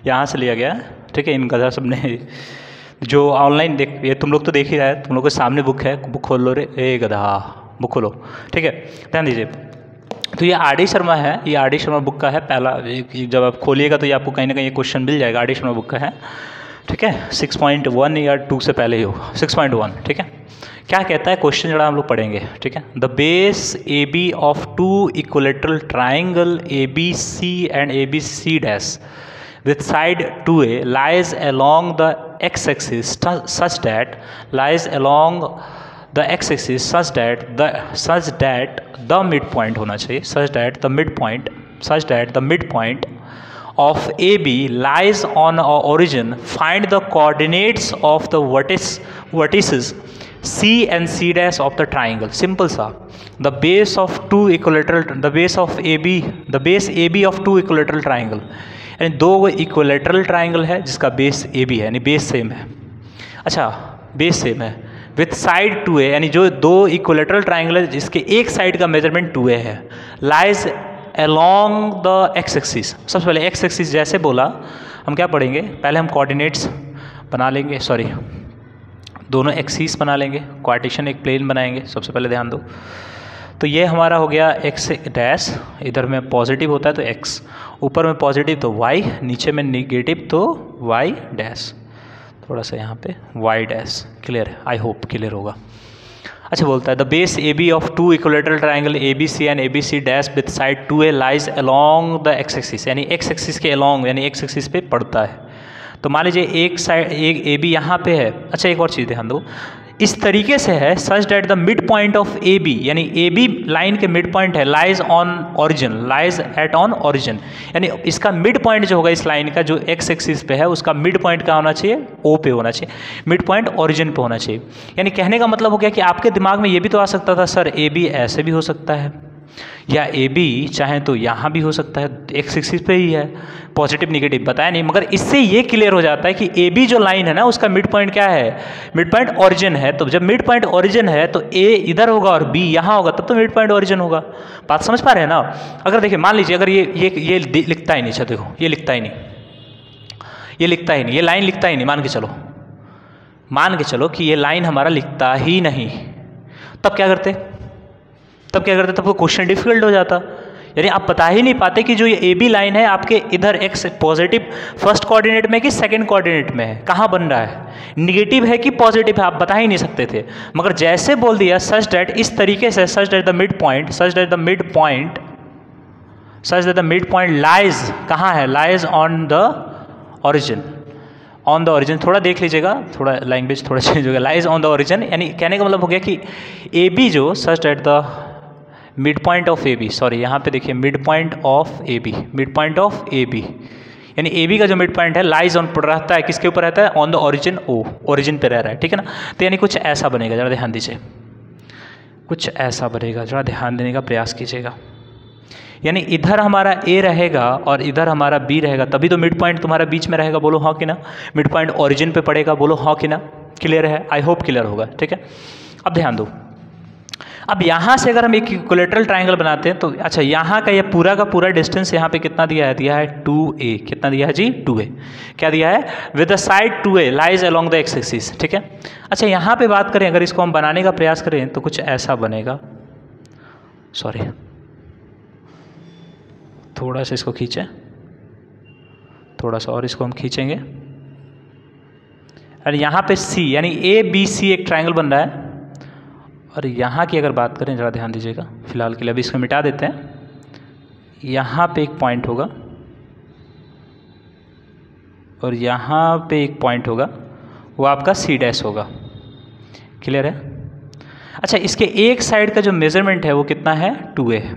यहाँ से लिया गया है, ठीक है। इन गधा सब ने जो ऑनलाइन देख, ये तुम लोग तो देख ही रहे हैं, तुम लोग के सामने बुक है, बुक खोल लो रे, ए गधा बुक खोलो, ठीक है। ध्यान दीजिए, तो ये RD शर्मा है, ये RD शर्मा बुक का है पहला, जब आप खोलिएगा तो ये आपको कहीं ना कहीं ये क्वेश्चन मिल जाएगा, RD शर्मा बुक का है, ठीक है। 6.1 या 2 से पहले ही होगा, 6.1, ठीक है। क्या कहता है क्वेश्चन, जरा हम लोग पढ़ेंगे, ठीक है। The base AB of 2 equilateral triangle ABC and ABC dash with side 2A lies along the x-axis such that the midpoint होना चाहिए, such that the midpoint of AB lies on a origin. Find the coordinates of the vertices C and C dash of the triangle. Simple सा, the base AB of 2 equilateral triangle, यानी 2 इक्विलेटरल ट्राइंगल है जिसका बेस AB है, यानी बेस सेम है। अच्छा, बेस सेम है विथ साइड 2A, यानी जो 2 इक्विलेटरल ट्राइंगल है जिसके एक साइड का मेजरमेंट 2A है, lies along the x axis. सबसे पहले x एक्सिस जैसे बोला, हम क्या पढ़ेंगे, पहले हम कोऑर्डिनेट्स बना लेंगे, सॉरी दोनों एक्सिस बना लेंगे, क्वार्टिशन एक प्लेन बनाएंगे। सबसे पहले ध्यान दो, तो ये हमारा हो गया x डैश, इधर में पॉजिटिव होता है तो x, ऊपर में पॉजिटिव तो y, नीचे में निगेटिव तो y डैश, थोड़ा सा यहाँ पे y डैश। क्लियर है, आई होप क्लियर होगा। अच्छा, बोलता है the base AB of 2 equilateral triangle ABC and ABC dash with side 2A lies along the x axis, यानी x एक्सिस के अलोंग, यानी x एक्सिस पे पड़ता है। तो मान लीजिए एक साइड एक ए बी यहाँ पे है। अच्छा एक और चीज़ ध्यान दो, इस तरीके से है such that the mid point of A B, यानी ए बी लाइन के मिड पॉइंट है lies on origin, lies at on origin, यानी इसका मिड पॉइंट जो होगा इस लाइन का जो एक्स एक्सिस पे है उसका मिड पॉइंट कहाँ होना चाहिए, ओ पे होना चाहिए, मिड पॉइंट ओरिजिन पे होना चाहिए। यानी कहने का मतलब हो गया कि आपके दिमाग में ये भी तो आ सकता था सर ए बी ऐसे भी हो सकता है, या ए बी चाहे तो यहाँ भी हो सकता है, एक्स एक्सिस पे ही है, पॉजिटिव निगेटिव बताया नहीं, मगर इससे ये क्लियर हो जाता है कि ए बी जो लाइन है ना उसका मिड पॉइंट क्या है, मिड पॉइंट ओरिजिन है। तो जब मिड पॉइंट ओरिजिन है तो ए इधर होगा और बी यहाँ होगा, तब तो मिड पॉइंट ओरिजिन होगा। बात समझ पा रहे हैं ना। अगर देखिए मान लीजिए अगर ये लिखता ही नहीं, अच्छा देखो ये लिखता ही नहीं, ये लिखता ही नहीं, ये लाइन लिखता ही नहीं, मान के चलो कि ये लाइन हमारा लिखता ही नहीं, तब क्या करते, तब तो क्वेश्चन डिफिकल्ट हो जाता। यानी आप बता ही नहीं पाते कि जो ये ए बी लाइन है आपके इधर एक्स पॉजिटिव फर्स्ट कोऑर्डिनेट में कि सेकंड कोऑर्डिनेट में है, कहाँ बन रहा है, निगेटिव है कि पॉजिटिव है, आप बता ही नहीं सकते थे। मगर जैसे बोल दिया सच डेट, इस तरीके से such that the mid point lies कहाँ है, lies on the origin, on the origin, थोड़ा देख लीजिएगा, थोड़ा लैंग्वेज थोड़ा चेंज हो गया, लाइज ऑन द ओरिजिन, यानी कहने का मतलब हो गया कि ए बी जो such that the mid point of A B, sorry यहाँ पे देखिए mid point of A B, यानी ए बी का जो मिड पॉइंट है लाइज ऑन पर रहता है, किसके ऊपर रहता है, on the origin, O origin पे रह रहा है, ठीक है ना। तो यानी कुछ ऐसा बनेगा, जरा ध्यान दीजिए, कुछ ऐसा बनेगा, जरा ध्यान देने का प्रयास कीजिएगा। यानी इधर हमारा ए रहेगा और इधर हमारा बी रहेगा, तभी तो मिड पॉइंट तुम्हारा बीच में रहेगा, बोलो हाँ कि ना, मिड पॉइंट ओरिजिन पे पड़ेगा, बोलो हाँ कि ना। क्लियर है, आई होप क्लियर होगा, ठीक है। अब ध्यान दो, अब यहाँ से अगर हम एक इक्विलेटरल ट्रायंगल बनाते हैं तो अच्छा यहाँ का ये पूरा का पूरा डिस्टेंस यहाँ पे कितना दिया है 2a, कितना दिया है जी 2a, क्या दिया है, with the side 2a lies along the x axis, ठीक है। अच्छा यहाँ पे बात करें, अगर इसको हम बनाने का प्रयास करें तो कुछ ऐसा बनेगा, सॉरी थोड़ा सा इसको खींचें, थोड़ा सा और इसको हम खींचेंगे, और यहाँ पे C यानी ABC एक ट्रायंगल बन रहा है। और यहाँ की अगर बात करें, ज़रा ध्यान दीजिएगा, फिलहाल के लिए अभी इसको मिटा देते हैं। यहाँ पे एक पॉइंट होगा और यहाँ पे एक पॉइंट होगा, वो आपका C' होगा। क्लियर है। अच्छा इसके एक साइड का जो मेजरमेंट है वो कितना है 2a है,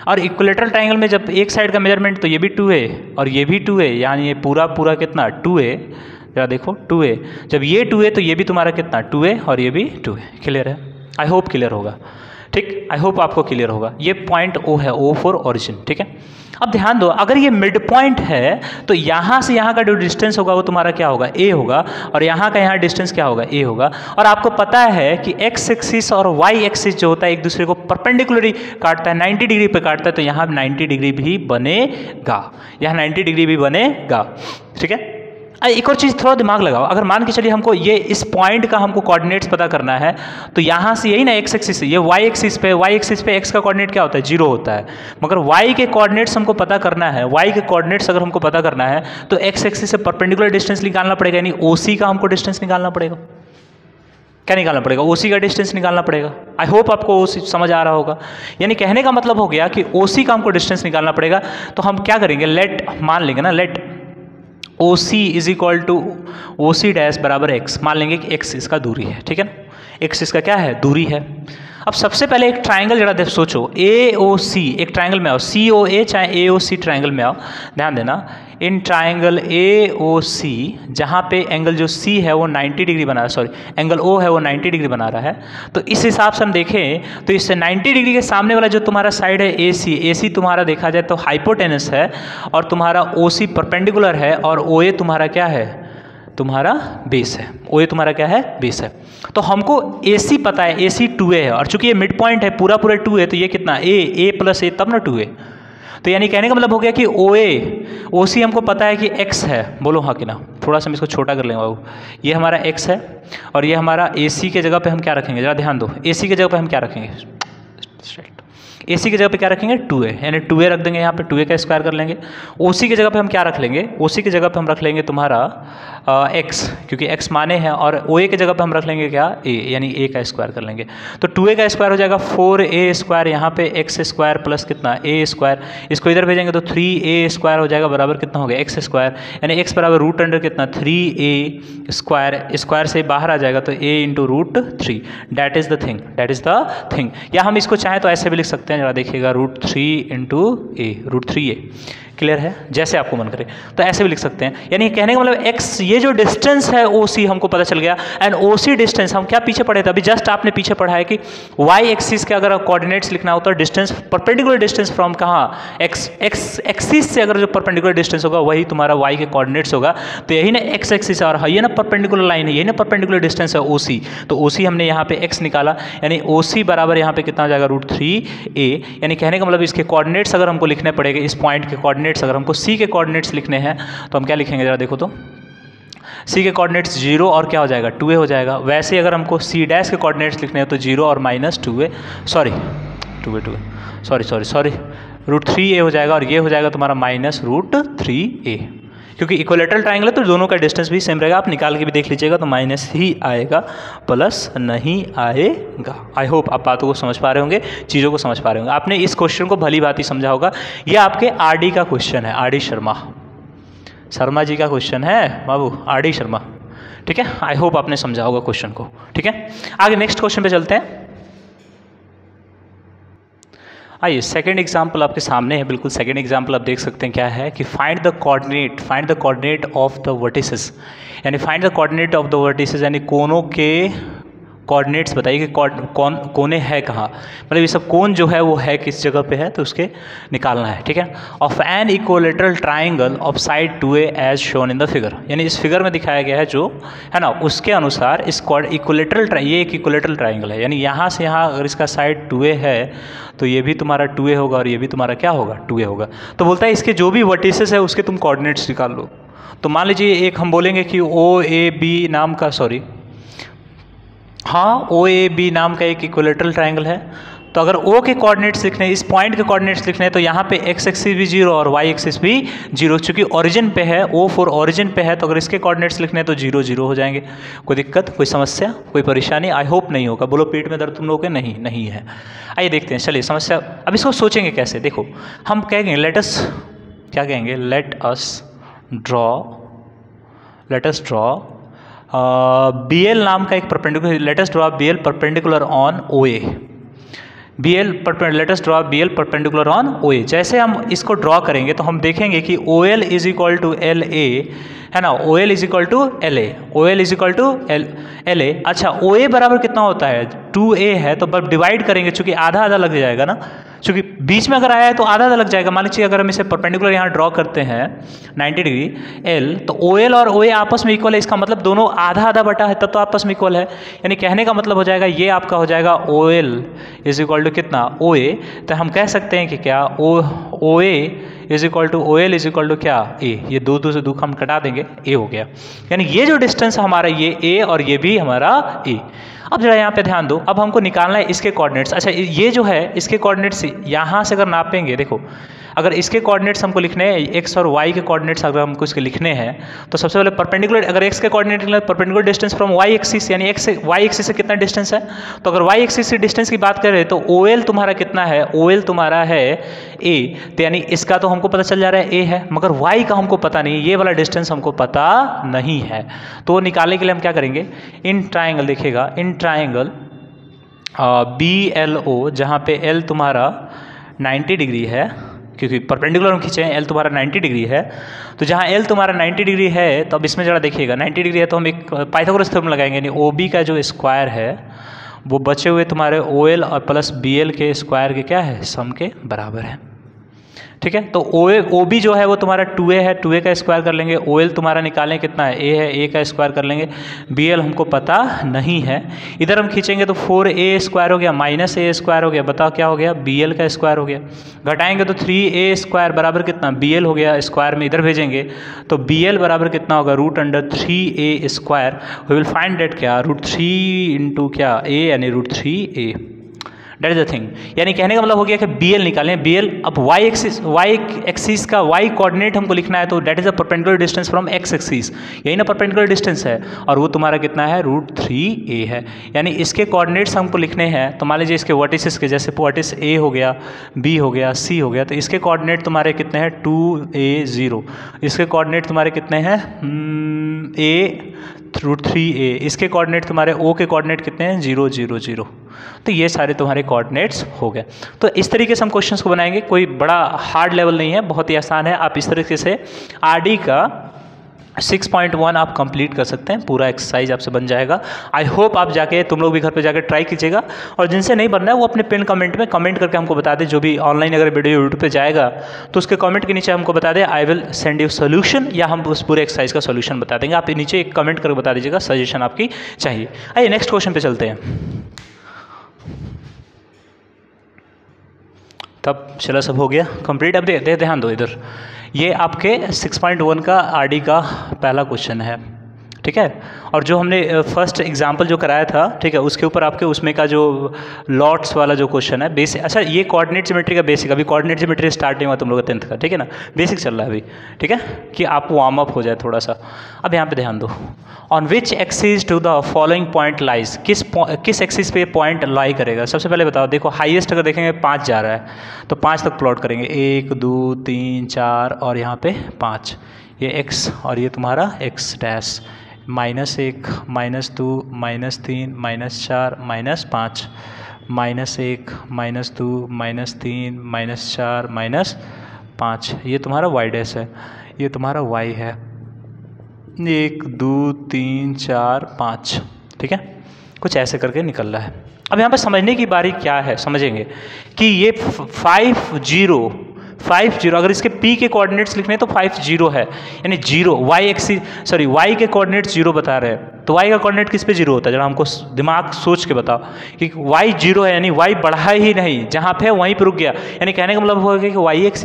और इक्विलेटरल ट्रायंगल में जब एक साइड का मेजरमेंट तो ये भी 2a और ये भी 2a, यानी ये पूरा पूरा कितना 2a, जरा देखो 2a, जब ये 2a तो ये भी तुम्हारा कितना 2a और ये भी 2a। क्लियर है, आई होप क्लियर होगा, ठीक, आई होप आपको क्लियर होगा। ये पॉइंट O है, O फॉर ओरिजिन, ठीक है। अब ध्यान दो, अगर ये मिड पॉइंट है तो यहाँ से यहाँ का जो डिस्टेंस होगा वो तुम्हारा क्या होगा A होगा, और यहाँ का यहाँ डिस्टेंस क्या होगा A होगा। और आपको पता है कि x एक्सिस और y एक्सिस जो होता है एक दूसरे को परपेंडिकुलरली काटता है, 90 डिग्री पे काटता है, तो यहाँ 90 डिग्री भी बनेगा, यहाँ 90 डिग्री भी बनेगा, ठीक है। एक और चीज़ थोड़ा दिमाग लगाओ, अगर मान के चलिए हमको ये इस पॉइंट का हमको कोऑर्डिनेट्स पता करना है, तो यहाँ से यही ना एक्स एक्सिस, ये वाई एक्सिस पे एक्स का कोऑर्डिनेट क्या होता है 0 होता है, मगर वाई के कोऑर्डिनेट्स हमको पता करना है, वाई के कोऑर्डिनेट्स अगर हमको पता करना है तो एक्स एक्सिस से परपेंडिकुलर डिस्टेंस निकालना पड़ेगा, यानी OC का हमको डिस्टेंस निकालना पड़ेगा। क्या निकालना पड़ेगा, OC का डिस्टेंस निकालना पड़ेगा। आई होप आपको OC समझ आ रहा होगा। यानी कहने का मतलब हो गया कि OC का हमको डिस्टेंस निकालना पड़ेगा, तो हम क्या करेंगे, लेट मान लेंगे ना, let OC is equal to OC' बराबर x, मान लेंगे कि x इसका दूरी है, ठीक है ना, x इसका क्या है दूरी है। अब सबसे पहले एक ट्रायंगल जरा सोचो, AOC एक ट्रायंगल में आओ, COA चाहे AOC ट्रायंगल में आओ, ध्यान देना, इन ट्रायंगल AOC जहाँ पे एंगल जो C है वो 90 डिग्री बना रहा है, सॉरी एंगल O है वो 90 डिग्री बना रहा है, तो इस हिसाब से हम देखें तो इससे 90 डिग्री के सामने वाला जो तुम्हारा साइड है AC तुम्हारा देखा जाए तो हाइपोटेनस है, और तुम्हारा OC परपेंडिकुलर है, और OA तुम्हारा क्या है, तुम्हारा बेस है, OA तुम्हारा क्या है बेस है। तो हमको AC पता है, AC 2a है, और चूंकि ये मिड पॉइंट है पूरा 2a, तो ये कितना A प्लस A तब ना 2a, तो यानी कहने का मतलब हो गया कि OC हमको पता है कि x है, बोलो हाँ कि ना। थोड़ा सा हम इसको छोटा कर लेंगे बाबू, ये हमारा x है और ये हमारा AC के जगह पे हम क्या रखेंगे, जरा ध्यान दो, AC के जगह पे हम क्या रखेंगे, AC की जगह पे क्या रखेंगे 2a, यानी 2a रख देंगे, यहाँ पे 2a का स्क्वायर कर लेंगे। OC की जगह पे हम क्या रख लेंगे, OC की जगह पे हम रख लेंगे तुम्हारा एक्स, क्योंकि एक्स माने हैं, और ओ ए की जगह पे हम रख लेंगे क्या, ए, यानी ए का स्क्वायर कर लेंगे। तो 2a का स्क्वायर हो जाएगा 4a स्क्वायर, यहाँ पे एक्स स्क्वायर प्लस कितना a स्क्वायर, इसको इधर भेजेंगे तो 3a स्क्वायर हो जाएगा बराबर कितना हो गया एक्स स्क्वायर, यानी x बराबर रूट अंडर कितना 3a स्क्वायर, स्क्वायर से बाहर आ जाएगा तो a into root 3, that is the thing, या हम इसको चाहें तो ऐसे भी लिख सकते हैं, जरा देखिएगा रूट 3 इंटू ए, रूट 3a, क्लियर है, जैसे आपको मन करे तो ऐसे भी लिख सकते हैं। यानी कहने का मतलब x, ये जो डिस्टेंस है OC हमको पता चल गया, एंड OC डिस्टेंस हम क्या पीछे पढ़े थे, अभी जस्ट आपने पीछे पढ़ा है कि y एक्सिस के अगर कोऑर्डिनेट्स लिखना होता है, डिस्टेंस परपेंडिकुलर डिस्टेंस फ्रॉम कहाँ, x एक्सिस से अगर जो परपेंडिकुलर डिस्टेंस होगा वही तुम्हारा y के कोऑर्डिनेट्स होगा, तो यही ना x एक्सिस और ये ना परपेंडिकुलर लाइन है, यही ना परपेंडिकुलर डिस्टेंस है OC, तो OC हमने यहाँ पे x निकाला, यानी OC बराबर यहाँ पे कितना हो जाएगा रूट 3a, यानी कहने का मतलब इसके कोऑर्डिनेट्स अगर हमको लिखने पड़ेंगे, इस पॉइंट के कोऑर्डिनेट्स अगर हमको C के कोऑर्डिनेट्स लिखने हैं तो हम क्या लिखेंगे, जरा देखो तो C के कोऑर्डिनेट्स 0 और क्या हो जाएगा 2a हो जाएगा। वैसे अगर हमको C डैश के कोऑर्डिनेट्स लिखने हैं तो 0 और minus 2a, sorry root 3a हो जाएगा, और ये हो जाएगा तुम्हारा माइनस रूट 3a, क्योंकि इक्विलेटरल ट्रायंगल है तो दोनों का डिस्टेंस भी सेम रहेगा, आप निकाल के भी देख लीजिएगा तो माइनस ही आएगा, प्लस नहीं आएगा। आई होप आप बातों को समझ पा रहे होंगे, चीज़ों को समझ पा रहे होंगे, आपने इस क्वेश्चन को भली भांति समझा होगा। ये आपके आरडी का क्वेश्चन है, आरडी शर्मा जी का क्वेश्चन है बाबू, आरडी शर्मा, ठीक है। आई होप आपने समझा होगा क्वेश्चन को, ठीक है। आगे नेक्स्ट क्वेश्चन पे चलते हैं। आइए सेकंड एग्जाम्पल आपके सामने है, बिल्कुल सेकंड एग्जाम्पल आप देख सकते हैं क्या है कि find the coordinate of the vertices, यानी find the coordinate of the vertices, यानी कोनों के कोऑर्डिनेट्स बताइए कि कोने है कहाँ, मतलब ये सब कोन जो है वो है किस जगह पे है, तो उसके निकालना है, ठीक है। Of an equilateral triangle of side 2a as shown in the figure, यानी इस फिगर में दिखाया गया है जो है ना, उसके अनुसार इस इक्विलेटरल, ये एक इक्विलेटरल ट्राइंगल है, यानी यहाँ से यहाँ अगर इसका साइड 2a है तो ये भी तुम्हारा 2a होगा और ये भी तुम्हारा क्या होगा 2a होगा। तो बोलता है इसके जो भी वर्टिसेस है उसके तुम कोऑर्डिनेट्स निकाल लो। तो मान लीजिए एक हम बोलेंगे कि OAB नाम का, OAB नाम का एक इक्विलेटरल ट्राइंगल है, तो अगर O के कोऑर्डिनेट्स लिखने, इस पॉइंट के कोऑर्डिनेट्स लिखने हैं तो यहाँ पे x एक्सिस भी 0 और y एक्सिस भी 0, चूंकि ओरिजिन पे है, O4 ओरिजिन पे है, तो अगर इसके कोऑर्डिनेट्स लिखने हैं तो 0 0 हो जाएंगे। कोई दिक्कत, कोई समस्या, कोई परेशानी? आई होप नहीं होगा। बोलो पेट में दर्द तुम लोगों के? नहीं है। आइए देखते हैं, चलिए समस्या, अब इसको सोचेंगे कैसे। देखो हम कहेंगे लेट अस ड्रॉ BL नाम का एक perpendicular, let us draw BL perpendicular on OA, let us draw BL perpendicular on OA। जैसे हम इसको ड्रॉ करेंगे तो हम देखेंगे कि OL is equal to LA है ना, OL is equal to LA। अच्छा OA बराबर कितना होता है 2A है, तो बस डिवाइड करेंगे, चूंकि आधा आधा लग जाएगा ना, चूंकि बीच में अगर आया है तो आधा आधा लग जाएगा। मान लीजिए अगर हम इसे परपेंडिकुलर यहाँ ड्रॉ करते हैं 90 डिग्री L, तो OL और OA आपस में इक्वल है, इसका मतलब दोनों आधा आधा बटा है, तब तो आपस में इक्वल है। यानी कहने का मतलब हो जाएगा ये आपका हो जाएगा OL इज इक्वल टू कितना OA, तो हम कह सकते हैं कि क्या OA is equal to OL is equal to क्या A, ये दो से दो हम कटा देंगे, A हो गया। यानी ये जो डिस्टेंस हमारा ये A और ये भी हमारा A। अब जरा यहाँ पे ध्यान दो, अब हमको निकालना है इसके कोऑर्डिनेट्स। अच्छा ये जो है इसके कोऑर्डिनेट्स यहाँ से अगर नापेंगे, देखो अगर इसके कोऑर्डिनेट्स हमको लिखने हैं, एक्स और वाई के कोऑर्डिनेट्स अगर हमको इसके लिखने हैं, तो सबसे पहले परपेंडिकुलर, अगर एक्स के कोऑर्डिनेट लिखना है perpendicular distance from Y axis, यानी एक्स वाई एक्सिस से कितना डिस्टेंस है, तो अगर वाई एक्सिस से डिस्टेंस की बात करें तो OL तुम्हारा कितना है, OL तुम्हारा है A, तो यानी इसका तो हमको पता चल जा रहा है A है, मगर वाई का हमको पता नहीं, ये वाला डिस्टेंस हमको पता नहीं है। तो निकालने के लिए हम क्या करेंगे, इन ट्राइंगल देखिएगा, इन ट्राइंगल BLO, जहाँ पे L तुम्हारा 90 डिग्री है, क्योंकि परपेंडिकुलर हम खींचे हैं, L तुम्हारा 90 डिग्री है, तो जहाँ L तुम्हारा 90 डिग्री है तो अब इसमें जरा देखिएगा 90 डिग्री है तो हम एक पाइथागोरस थ्योरम लगाएंगे, यानी OB का जो स्क्वायर है वो बचे हुए तुम्हारे OL और प्लस BL के स्क्वायर के क्या है, सम के बराबर है। ठीक है, तो OB जो है वो तुम्हारा 2A है, 2A का स्क्वायर कर लेंगे, OL तुम्हारा निकालें कितना है A है, A का स्क्वायर कर लेंगे, BL हमको पता नहीं है। इधर हम खींचेंगे तो 4A स्क्वायर हो गया माइनस A स्क्वायर हो गया, बताओ क्या हो गया, BL का स्क्वायर हो गया। घटाएंगे तो 3A स्क्वायर बराबर कितना, BL हो गया, स्क्वायर में इधर भेजेंगे तो BL बराबर कितना होगा, root under 3A square. We will find that क्या, रूट 3 इंटू क्या A, यानी root 3A। That is the thing. यानी कहने का मतलब हो गया कि BL निकालें, BL अब y एक्सिस का y कोऑर्डिनेट हमको लिखना है, तो that is a perpendicular distance from x axis, यही ना परपेंडिकुलर डिस्टेंस है, और वो तुम्हारा कितना है √3a है। यानी इसके कोऑर्डिनेट्स हमको लिखने हैं, तो मान लीजिए इसके वर्टिसेस के, जैसे वर्टिस A हो गया, B हो गया, C हो गया, तो इसके कोऑर्डिनेट तुम्हारे कितने हैं 2a0, इसके कोऑर्डिनेट तुम्हारे कितने हैं √3a, इसके कोऑर्डिनेट तुम्हारे O के कोऑर्डिनेट कितने हैं 0 0 0। तो ये सारे तुम्हारे कोऑर्डिनेट्स हो गए। तो इस तरीके से हम क्वेश्चंस को बनाएंगे, कोई बड़ा हार्ड लेवल नहीं है, बहुत ही आसान है। आप इस तरीके से RD का 6.1 आप कंप्लीट कर सकते हैं, पूरा एक्सरसाइज आपसे बन जाएगा। आई होप आप जाके, तुम लोग भी घर पे जाके ट्राई कीजिएगा, और जिनसे नहीं बन रहा है वो अपने पिन कमेंट में कमेंट करके हमको बता दें। जो भी ऑनलाइन अगर वीडियो यूट्यूब पे जाएगा तो उसके कमेंट के नीचे हमको बता दें, I will send you solution, या हम उस पूरे एक्सरसाइज का सोल्यूशन बता देंगे। आप नीचे एक कमेंट करके बता दीजिएगा सजेशन आपकी चाहिए। आइए नेक्स्ट क्वेश्चन पे चलते हैं। तब चलो सब हो गया कंप्लीट। अब ध्यान दो इधर, ये आपके 6.1 का RD का पहला क्वेश्चन है, ठीक है। और जो हमने फर्स्ट एग्जांपल जो कराया था, ठीक है, उसके ऊपर आपके उसमें का जो लॉट्स वाला जो क्वेश्चन है बेसिक, अच्छा ये कोऑर्डिनेट ज्योमेट्री का बेसिक, अभी कोऑर्डिनेट ज्योमेट्री स्टार्ट नहीं हुआ तुम लोग का 10th का, ठीक है ना, बेसिक चल रहा है अभी, ठीक है, कि आप वार्म अप हो जाए थोड़ा सा। अब यहाँ पे ध्यान दो, on which axis to the following point lies, किस एक्सिस पे पॉइंट लाई करेगा। सबसे पहले बताओ, देखो हाईएस्ट अगर देखेंगे 5 जा रहा है, तो 5 तक प्लॉट करेंगे, 1 2 3 4 और यहाँ पे 5, ये x और ये तुम्हारा x डैश, -1 -2 -3 -4 -5 -1 -2 -3 -4 -5, ये तुम्हारा y डैश है, ये तुम्हारा y है, 1 2 3 4 5, ठीक है, कुछ ऐसे करके निकल रहा है। अब यहाँ पे समझने की बारी क्या है, समझेंगे कि ये 5 0 अगर इसके P के कोऑर्डिनेट्स लिखने हैं तो 5 0 है, यानी 0 y के कोऑर्डिनेट्स 0 बता रहे हैं, तो y का कोऑर्डिनेट किस पे 0 होता है, जरा हमको दिमाग सोच के बताओ कि y 0 है, यानी y बढ़ा ही नहीं, जहाँ पे वहीं पे रुक गया। यानी कहने का मतलब होगा कि y एक्स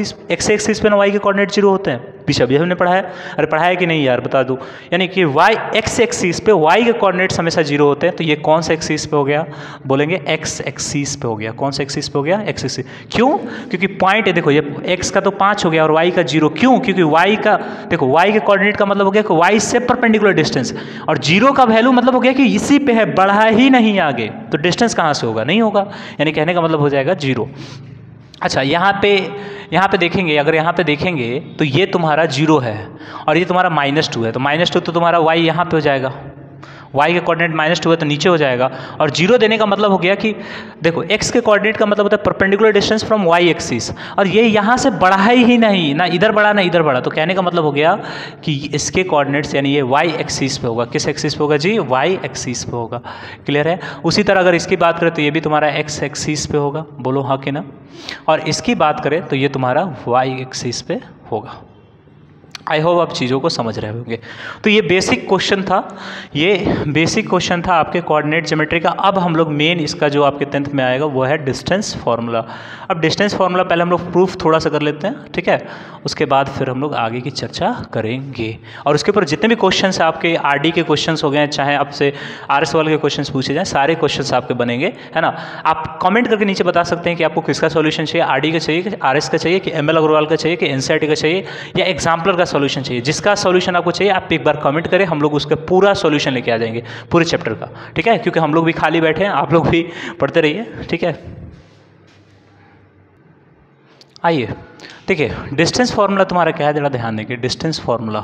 एक्सिस पे ना y के कोऑर्डिनेट 0 होते हैं, पीछे अभी हमने पढ़ा है, अरे पढ़ा है कि नहीं यार बता दूँ। यानी कि x एक्सिस पे y के कोऑर्डिनेट्स हमेशा 0 होते हैं, तो ये कौन सा एक्सिस पे हो गया, बोलेंगे x एक्सिस पे हो गया। कौन सा एक्सिस पे हो गया, x एक्सिस। क्यों, क्योंकि पॉइंट है, देखो ये x का तो 5 हो गया और y का 0, क्यों, क्योंकि y का, देखो y के कोऑर्डिनेट का मतलब हो गया कि y से परपेंडिकुलर डिस्टेंस, और 0 का वैल्यू मतलब हो गया कि इसी पे है, बढ़ा ही नहीं आगे, तो डिस्टेंस कहाँ से होगा, नहीं होगा, यानी कहने का मतलब हो जाएगा 0। अच्छा यहाँ पे देखेंगे, अगर यहाँ पे देखेंगे तो ये तुम्हारा 0 है और ये तुम्हारा -2 है, तो -2 तो तुम्हारा y यहाँ पे हो जाएगा, y के कोऑर्डिनेट -2 है तो नीचे हो जाएगा, और 0 देने का मतलब हो गया कि देखो x के कोऑर्डिनेट का मतलब होता है perpendicular distance from y axis, और ये यहाँ से बढ़ा ही नहीं, ना इधर बढ़ा ना इधर बढ़ा, तो कहने का मतलब हो गया कि इसके कोऑर्डिनेट्स यानी ये y एक्सिस पे होगा। किस एक्सिस पे होगा जी, y एक्सिस पे होगा। क्लियर है। उसी तरह अगर इसकी बात करें तो ये भी तुम्हारा x एक्सिस पे होगा, बोलो हाँ कि ना, और इसकी बात करें तो ये तुम्हारा y एक्सिस पे होगा। आई होप आप चीज़ों को समझ रहे होंगे। तो ये बेसिक क्वेश्चन था, आपके कोऑर्डिनेट ज्योमेट्री का। अब हम लोग मेन इसका जो आपके 10th में आएगा वो है डिस्टेंस फार्मूला। अब डिस्टेंस फार्मूला पहले हम लोग प्रूफ थोड़ा सा कर लेते हैं, ठीक है, उसके बाद फिर हम लोग आगे की चर्चा करेंगे। और उसके ऊपर जितने भी क्वेश्चन आपके RD के क्वेश्चन हो गए, चाहे आपसे RS वाले के क्वेश्चन पूछे जाएँ, सारे क्वेश्चन आपके बनेंगे, है ना। आप कमेंट करके नीचे बता सकते हैं कि आपको किसका सोल्यूशन चाहिए, RD का चाहिए, RS का चाहिए, कि ML अग्रवाल का चाहिए, कि NCERT का चाहिए, या एग्जाम्पलर का सॉल्यूशन चाहिए। जिसका सॉल्यूशन आपको चाहिए आप एक बार कमेंट करें, हम लोग उसका पूरा सॉल्यूशन लेके आ जाएंगे पूरे चैप्टर का, ठीक है, क्योंकि हम लोग भी खाली बैठे हैं, आप लोग भी पढ़ते रहिए, ठीक है। आइए देखिए, डिस्टेंस फार्मूला तुम्हारा क्या है, जरा ध्यान देंगे। डिस्टेंस फार्मूला,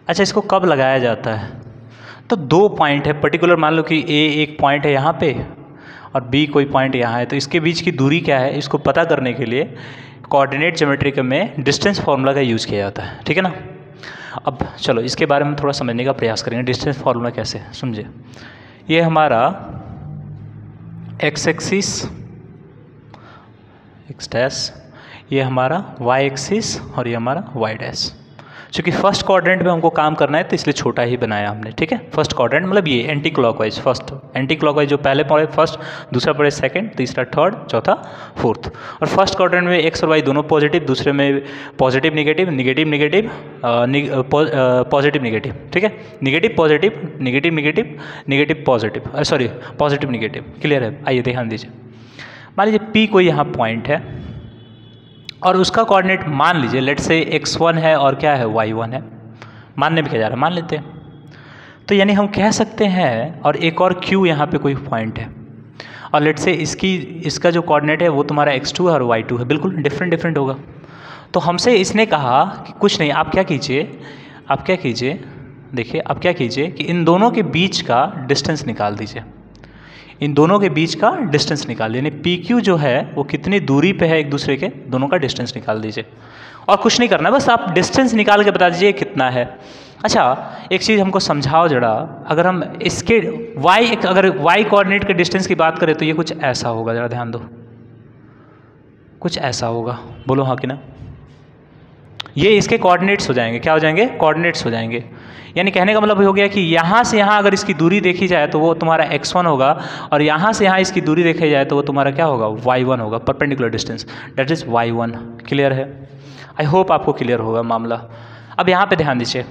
अच्छा इसको कब लगाया जाता है, तो 2 पॉइंट है पर्टिकुलर, मान लो कि A एक पॉइंट है यहाँ पे और B कोई पॉइंट यहाँ है, तो इसके बीच की दूरी क्या है, इसको पता करने के लिए कोऑर्डिनेट ज्योमेट्री में डिस्टेंस फार्मूला का यूज़ किया जाता है, ठीक है ना। अब चलो इसके बारे में थोड़ा समझने का प्रयास करेंगे। डिस्टेंस फार्मूला कैसे, समझे। ये हमारा x एक्सिस, x डैश, ये हमारा y एक्सिस और ये हमारा y डैश, क्योंकि फर्स्ट क्वाड्रेंट में हमको काम करना है तो इसलिए छोटा ही बनाया हमने, ठीक है। फर्स्ट क्वाड्रेंट मतलब ये anti clockwise, first anti clockwise जो पहले पड़े फर्स्ट, दूसरा पड़े सेकंड, तीसरा थर्ड, चौथा फोर्थ। और फर्स्ट क्वाड्रेंट में एक्स और वाई दोनों पॉजिटिव, दूसरे में positive negative, negative negative, positive negative, ठीक है। Negative positive, negative negative, negative positive, sorry positive negative. Clear है? आइए ध्यान दीजिए, मान लीजिए पी कोई यहाँ पॉइंट है और उसका कोऑर्डिनेट मान लीजिए लेट से x1 है और क्या है y1 है, मानने में क्या जा रहा है, मान लेते हैं। तो यानी हम कह सकते हैं, और एक और q यहाँ पे कोई पॉइंट है और लेट से इसका जो कोऑर्डिनेट है वो तुम्हारा x2 है और y2 है, बिल्कुल डिफरेंट होगा। तो हमसे इसने कहा कि कुछ नहीं, आप क्या कीजिए, देखिए आप क्या कीजिए कि इन दोनों के बीच का डिस्टेंस निकाल दीजिए, इन दोनों के बीच का डिस्टेंस निकाल, यानी पी क्यू जो है वो कितनी दूरी पे है एक दूसरे के, दोनों का डिस्टेंस निकाल दीजिए। और कुछ नहीं करना, बस आप डिस्टेंस निकाल के बता दीजिए कितना है। अच्छा एक चीज़ हमको समझाओ जरा, अगर हम इसके अगर y कोऑर्डिनेट के डिस्टेंस की बात करें तो ये कुछ ऐसा होगा, जरा ध्यान दो, कुछ ऐसा होगा, बोलो हाँ कि ना। ये इसके कोऑर्डिनेट्स हो जाएंगे, क्या हो जाएंगे, कोऑर्डिनेट्स हो जाएंगे। यानी कहने का मतलब हो गया कि यहाँ से यहाँ अगर इसकी दूरी देखी जाए तो वो तुम्हारा x1 होगा, और यहाँ से यहाँ इसकी दूरी देखी जाए तो वो तुम्हारा क्या होगा, y1 होगा, perpendicular distance, that is y1। Clear है? आई होप आपको क्लियर होगा मामला। अब यहाँ पे ध्यान दीजिए,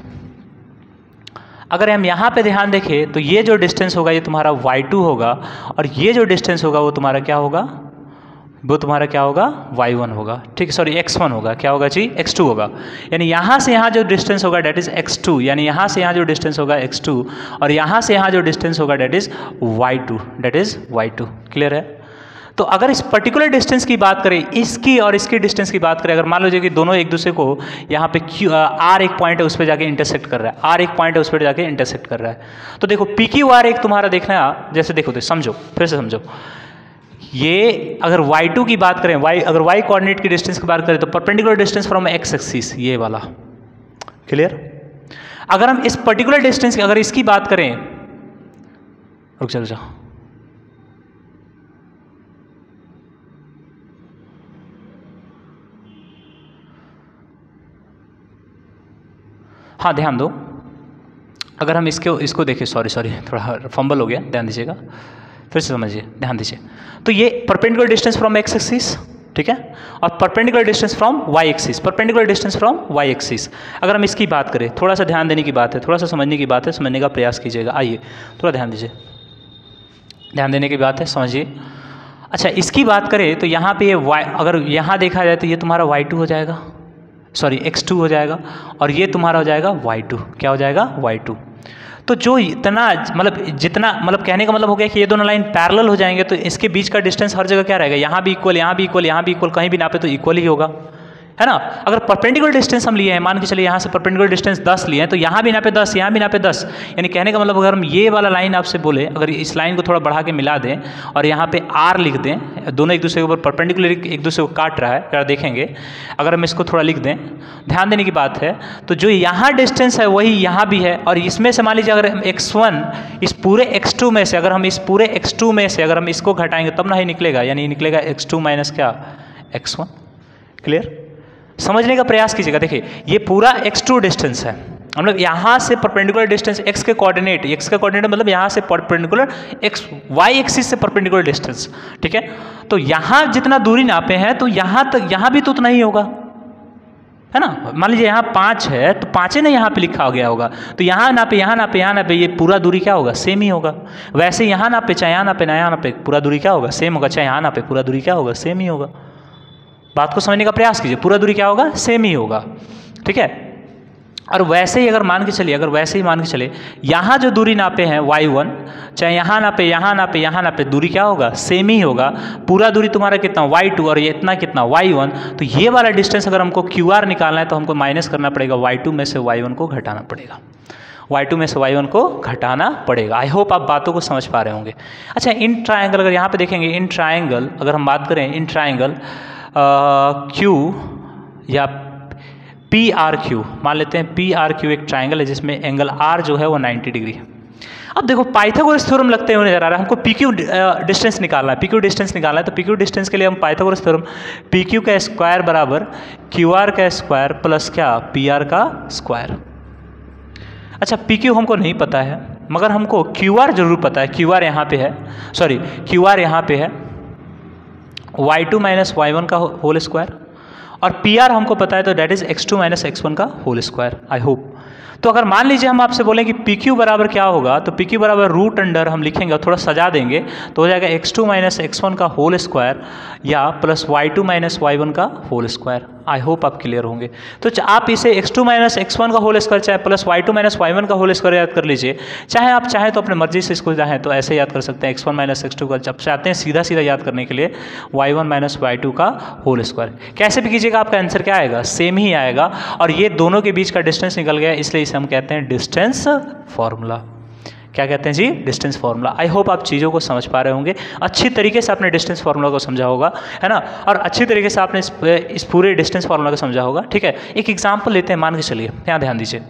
अगर हम यहाँ पे ध्यान देखें तो ये जो डिस्टेंस होगा ये तुम्हारा y2 होगा, और ये जो डिस्टेंस होगा वो तुम्हारा क्या होगा, वो तुम्हारा क्या होगा, y1 होगा, ठीक है, सॉरी x1 होगा, क्या होगा जी, x2 होगा। यानी यहाँ से यहाँ जो डिस्टेंस होगा डेट इज़ x2, यानी यहाँ से यहाँ जो डिस्टेंस होगा x2, और यहाँ से यहाँ जो डिस्टेंस होगा that is y2, that is y2। Clear है? तो अगर इस पर्टिकुलर डिस्टेंस की बात करें, इसकी और इसकी डिस्टेंस की बात करें, अगर मान लीजिए कि दोनों एक दूसरे को यहाँ पे r एक पॉइंट है उस पर जाके इंटरसेक्ट कर रहा है, r एक पॉइंट है उस पर जाके इंटरसेक्ट कर रहा है, तो देखो पी क्यू आर एक तुम्हारा देखना, जैसे देखो तो समझो, फिर से समझो, ये अगर y2 की बात करें, अगर y कोऑर्डिनेट की डिस्टेंस की बात करें तो perpendicular distance from x axis ये वाला। क्लियर? अगर हम इस पर्टिकुलर डिस्टेंस की अगर इसकी बात करें, रुक जा हाँ ध्यान दो, अगर हम इसको देखें, सॉरी थोड़ा फंबल हो गया, ध्यान दीजिएगा, फिर से समझिए, ध्यान दीजिए। तो ये perpendicular distance from x axis, ठीक है, और perpendicular distance from y axis, perpendicular distance from y axis. अगर हम इसकी बात करें, थोड़ा सा ध्यान देने की बात है, थोड़ा सा समझने की बात है, समझने का प्रयास कीजिएगा। आइए थोड़ा ध्यान दीजिए, ध्यान देने की बात है, समझिए। अच्छा इसकी बात करें तो यहाँ पे ये y, अगर यहाँ देखा जाए तो ये तुम्हारा y2 हो जाएगा, सॉरी x2 हो जाएगा, और ये तुम्हारा हो जाएगा y2, क्या हो जाएगा, y2। तो जो इतना जितना कहने का मतलब हो गया कि ये दोनों लाइन पैरेलल हो जाएंगे, तो इसके बीच का डिस्टेंस हर जगह क्या रहेगा, यहाँ भी इक्वल, यहाँ भी इक्वल, यहाँ भी इक्वल, कहीं भी नापे तो इक्वल ही होगा, है ना। अगर परपेंडिकुलर डिस्टेंस हम लिए हैं, मान के चलिए यहाँ से परपेंडिकुलर डिस्टेंस 10 लिए हैं, तो यहाँ भी नापे 10, यहाँ भी नापे 10, यानी कहने का मतलब अगर हम ये वाला लाइन आपसे बोले, अगर इस लाइन को थोड़ा बढ़ा के मिला दें और यहाँ पे r लिख दें, दोनों एक दूसरे के ऊपर परपेंडिकुलर एक दूसरे को काट रहा है, जरा देखेंगे, अगर हम इसको थोड़ा लिख दें, ध्यान देने की बात है, तो जो यहाँ डिस्टेंस है वही यहाँ भी है, और इसमें से मान लीजिए अगर हम x1 इस पूरे x2 में से, अगर हम इस पूरे x2 में से अगर हम इसको घटाएंगे तब ना ही निकलेगा, यानी निकलेगा x2 माइनस क्या, x1। क्लियर? समझने का प्रयास कीजिएगा। देखिए ये पूरा x2 डिस्टेंस है, मतलब यहाँ से परपेंडिकुलर डिस्टेंस x के कोऑर्डिनेट, x का कोऑर्डिनेट मतलब यहाँ से परपेंडिकुलर y एक्सिस से परपेंडिकुलर डिस्टेंस, ठीक है। तो यहाँ जितना दूरी नापे हैं तो यहाँ तक, यहाँ भी तो उतना ही होगा, है ना। मान लीजिए यहाँ 5 है तो 5 ने यहाँ पे लिखा गया होगा, तो यहाँ नापे, यहाँ नापे, यहाँ नापे, ये पूरा दूरी क्या होगा, सेम ही होगा। वैसे यहाँ नापे, चाहे यहाँ नापे, ना यहाँ नापे, पूरा दूरी क्या होगा, सेम होगा, चाहे यहाँ नापे, पूरा दूरी क्या होगा, सेम ही होगा। बात को समझने का प्रयास कीजिए, पूरा दूरी क्या होगा, सेम ही होगा, ठीक है। और वैसे ही अगर मान के चलिए, अगर वैसे ही मान के चले, यहाँ जो दूरी नापे हैं y1, चाहे यहाँ नापे, यहाँ नापे, यहाँ नापे, दूरी क्या होगा, सेम ही होगा। पूरा दूरी तुम्हारा कितना, y2, और ये इतना कितना, y1। तो ये वाला डिस्टेंस अगर हमको QR निकालना है तो हमको माइनस करना पड़ेगा, y2 में से y1 को घटाना पड़ेगा, y2 में से y1 को घटाना पड़ेगा। आई होप आप बातों को समझ पा रहे होंगे। अच्छा इन ट्रायंगल, अगर यहाँ पे देखेंगे, इन ट्रायंगल अगर हम बात करें, इन ट्रायंगल Q या PRQ, मान लेते हैं PRQ एक ट्रायंगल है जिसमें एंगल R जो है वो 90 डिग्री है। अब देखो पाइथागोरस थ्योरम लगते हुए नजर आ रहा है, हमको PQ डिस्टेंस निकालना है, PQ डिस्टेंस निकालना है। तो PQ डिस्टेंस के लिए हम पाइथागोरस थ्योरम PQ का स्क्वायर बराबर QR का स्क्वायर प्लस क्या PR का स्क्वायर। अच्छा PQ हमको नहीं पता है मगर हमको QR जरूर पता है, QR यहाँ पे है, सॉरी QR यहाँ पे है y2 माइनस y1 का होल स्क्वायर, और PR हमको पता है तो date is x2 minus x1 का होल स्क्वायर। आई होप तो अगर मान लीजिए हम आपसे बोलें कि PQ बराबर क्या होगा, तो PQ बराबर रूट अंडर हम लिखेंगे और थोड़ा सजा देंगे तो हो जाएगा x2 माइनस x1 का होल स्क्वायर या प्लस y2 माइनस y1 का होल स्क्वायर। आई होप आप क्लियर होंगे। तो आप इसे x2 माइनस x1 का होल स्क्वायर चाहे प्लस y2 माइनस y1 का होल स्क्वायर याद कर लीजिए, चाहे आप चाहें तो अपने मर्जी से इसको चाहें तो ऐसे याद कर सकते हैं x1 माइनस x2 का, जब चाहते हैं सीधा सीधा याद करने के लिए y1 माइनस y2 का होल स्क्वायर। कैसे भी कीजिएगा आपका आंसर क्या आएगा, सेम ही आएगा, और ये दोनों के बीच का डिस्टेंस निकल गया, इसलिए इसे हम कहते हैं डिस्टेंस फॉर्मूला। क्या कहते हैं जी, डिस्टेंस फार्मूला। आई होप आप चीज़ों को समझ पा रहे होंगे, अच्छी तरीके से आपने डिस्टेंस फार्मूला को समझा होगा, है ना, और अच्छी तरीके से आपने इस पूरे डिस्टेंस फार्मूला को समझा होगा। ठीक है, एक एग्जांपल लेते हैं, मान के चलिए यहाँ ध्यान दीजिए,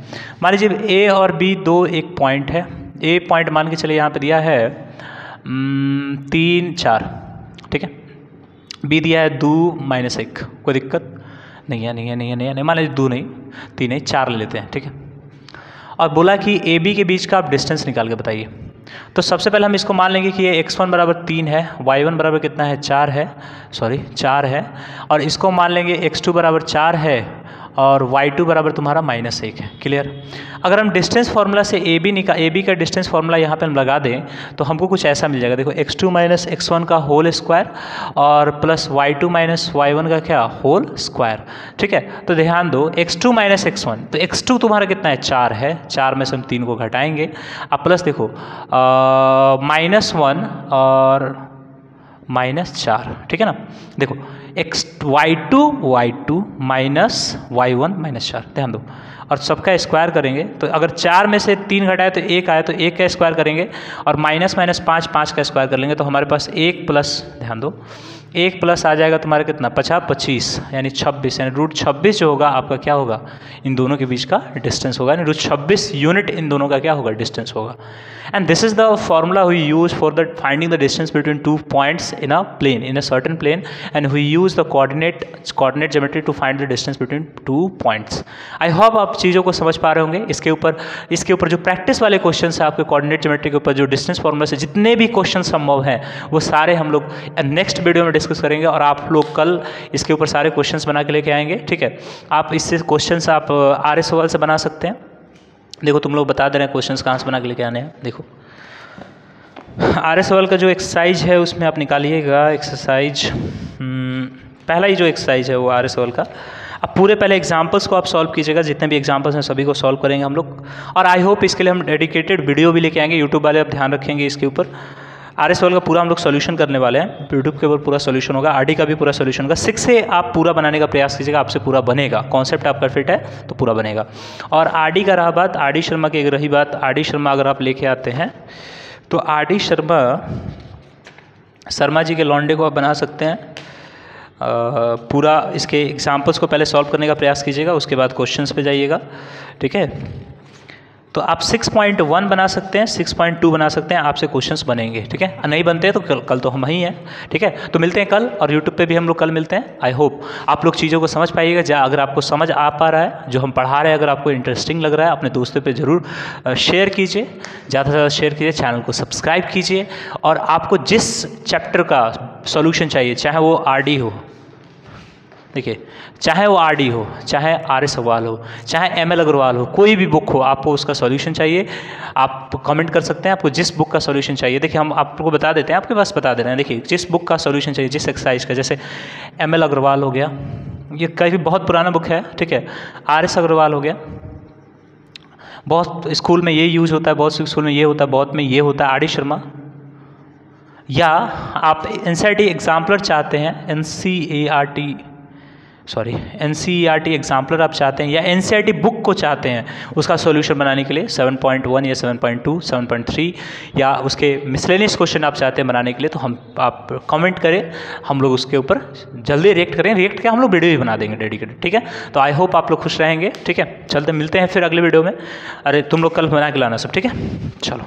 मान लीजिए ए और बी दो एक पॉइंट है, ए पॉइंट मान के चलिए यहाँ पे दिया है 3 4, ठीक है, बी दिया है 2 माइनस 1, कोई दिक्कत नहीं है, मान लीजिए 2 नहीं 3 नहीं 4 ले लेते हैं, ठीक है, और बोला कि ए बी के बीच का आप डिस्टेंस निकाल के बताइए। तो सबसे पहले हम इसको मान लेंगे कि ये x1 बराबर 3 है, y1 बराबर कितना है 4 है, सॉरी 4 है, और इसको मान लेंगे x2 बराबर 4 है और y2 बराबर तुम्हारा -1 है। क्लियर। अगर हम डिस्टेंस फार्मूला से ए बी का डिस्टेंस फार्मूला यहाँ पे हम लगा दें तो हमको कुछ ऐसा मिल जाएगा, देखो x2 माइनस x1 का होल स्क्वायर और प्लस y2 माइनस y1 का क्या होल स्क्वायर। ठीक है, तो ध्यान दो x2 माइनस x1, तो x2 तुम्हारा कितना है 4 है, 4 में से हम 3 को घटाएंगे, अब प्लस देखो -1 और -4, ठीक है ना, देखो y2 माइनस y1 -4, ध्यान दो, और सबका स्क्वायर करेंगे तो अगर 4 में से 3 घटाए तो 1 आए तो 1 का स्क्वायर करेंगे और -5 का स्क्वायर कर लेंगे तो हमारे पास 1 प्लस, ध्यान दो 1 प्लस आ जाएगा तुम्हारा कितना 25 यानी 26, यानी रूट 26 जो होगा आपका क्या होगा, इन दोनों के बीच का डिस्टेंस होगा, यानी रूट 26 यूनिट इन दोनों का क्या होगा, डिस्टेंस होगा। And this is the formula we use for the finding the distance between 2 points in a plane, in a certain plane, and we use the coordinate geometry to find the distance between 2 points. I hope आप चीज़ों को समझ पा रहे होंगे। इसके ऊपर जो प्रैक्टिस वाले क्वेश्चन है आपके कोऑर्डिनेट ज्योमेट्री के ऊपर, जो डिस्टेंस फॉर्मूला से जितने भी क्वेश्चन संभव हैं वो सारे हम लोग नेक्स्ट वीडियो में डिस्कस करेंगे, और आप लोग कल इसके ऊपर सारे क्वेश्चंस बना के लेके आएंगे। ठीक है, आप इससे क्वेश्चंस आप आर्य सवाल से बना सकते हैं। देखो तुम लोग बता दे रहे हैं क्वेश्चंस कहाँ से बना के लेके आने हैं। देखो आर्य सवाल का जो एक्सरसाइज है उसमें आप निकालिएगा एक्सरसाइज, पहला ही जो एक्सरसाइज है वो आर्य सवाल का, अब पूरे पहले एग्जाम्पल्स को आप सॉल्व कीजिएगा, जितने भी एग्जाम्पल्स हैं सभी को सॉल्व करेंगे हम लोग, और आई होप इसके लिए हम डेडिकेटेड वीडियो भी लेके आएंगे, यूट्यूब वाले आप ध्यान रखेंगे इसके ऊपर। आर्य सवाल का पूरा हम लोग सॉल्यूशन करने वाले हैं, यूट्यूब के ऊपर पूरा सॉल्यूशन होगा, आरडी का भी पूरा सॉल्यूशन होगा। 6 से आप पूरा बनाने का प्रयास कीजिएगा, आपसे पूरा बनेगा, कॉन्सेप्ट आपका फिट है तो पूरा बनेगा। और आरडी का रहा बात, आरडी शर्मा की एक रही बात, आरडी शर्मा अगर आप लेके आते हैं तो आरडी शर्मा जी के लॉन्डे को आप बना सकते हैं। पूरा इसके एग्जाम्पल्स को पहले सॉल्व करने का प्रयास कीजिएगा, उसके बाद क्वेश्चंस पे जाइएगा। ठीक है, तो आप 6.1 बना सकते हैं, 6.2 बना सकते हैं, आपसे क्वेश्चंस बनेंगे। ठीक है, नहीं बनते तो कल तो हम ही हैं। ठीक है, तो मिलते हैं कल, और यूट्यूब पे भी हम लोग कल मिलते हैं। आई होप आप लोग चीज़ों को समझ पाइएगा। अगर आपको समझ आ पा रहा है जो हम पढ़ा रहे हैं, अगर आपको इंटरेस्टिंग लग रहा है, अपने दोस्तों पे ज़रूर शेयर कीजिए, ज़्यादा से ज़्यादा शेयर कीजिए, चैनल को सब्सक्राइब कीजिए, और आपको जिस चैप्टर का सॉल्यूशन चाहिए, चाहे वो आरडी हो, देखिए चाहे वो आरडी हो, चाहे आर्य सवाल हो, चाहे एमएल अग्रवाल हो, कोई भी बुक हो, आपको उसका सॉल्यूशन चाहिए, आप कमेंट कर सकते हैं आपको जिस बुक का सॉल्यूशन चाहिए। देखिए हम आपको बता देते हैं, आपके पास बता दे रहे हैं, देखिए जिस बुक का सॉल्यूशन चाहिए, जिस एक्सरसाइज का, जैसे एमएल अग्रवाल हो गया, ये कई बहुत पुराना बुक है। ठीक है, आर्य अग्रवाल हो गया, बहुत स्कूल में ये यूज होता है, बहुत से स्कूल में ये होता है, बहुत में ये होता है, आरडी शर्मा। या आप एनसीईआरटी एग्जाम्पलर चाहते हैं, एनसीईआरटी एग्जाम्पलर आप चाहते हैं, या एनसीईआरटी बुक को चाहते हैं उसका सॉल्यूशन बनाने के लिए 7.1 या 7.2, 7.3, या उसके मिसलेनियस क्वेश्चन आप चाहते हैं बनाने के लिए, तो आप कमेंट करें, हम लोग उसके ऊपर जल्दी रिएक्ट करें, रिएक्ट के हम लोग वीडियो भी बना देंगे डेडिकेटेड। ठीक है, तो आई होप आप लोग खुश रहेंगे। ठीक है, चलते मिलते हैं फिर अगले वीडियो में। अरे तुम लोग कल बना के लाना सब, ठीक है, चलो।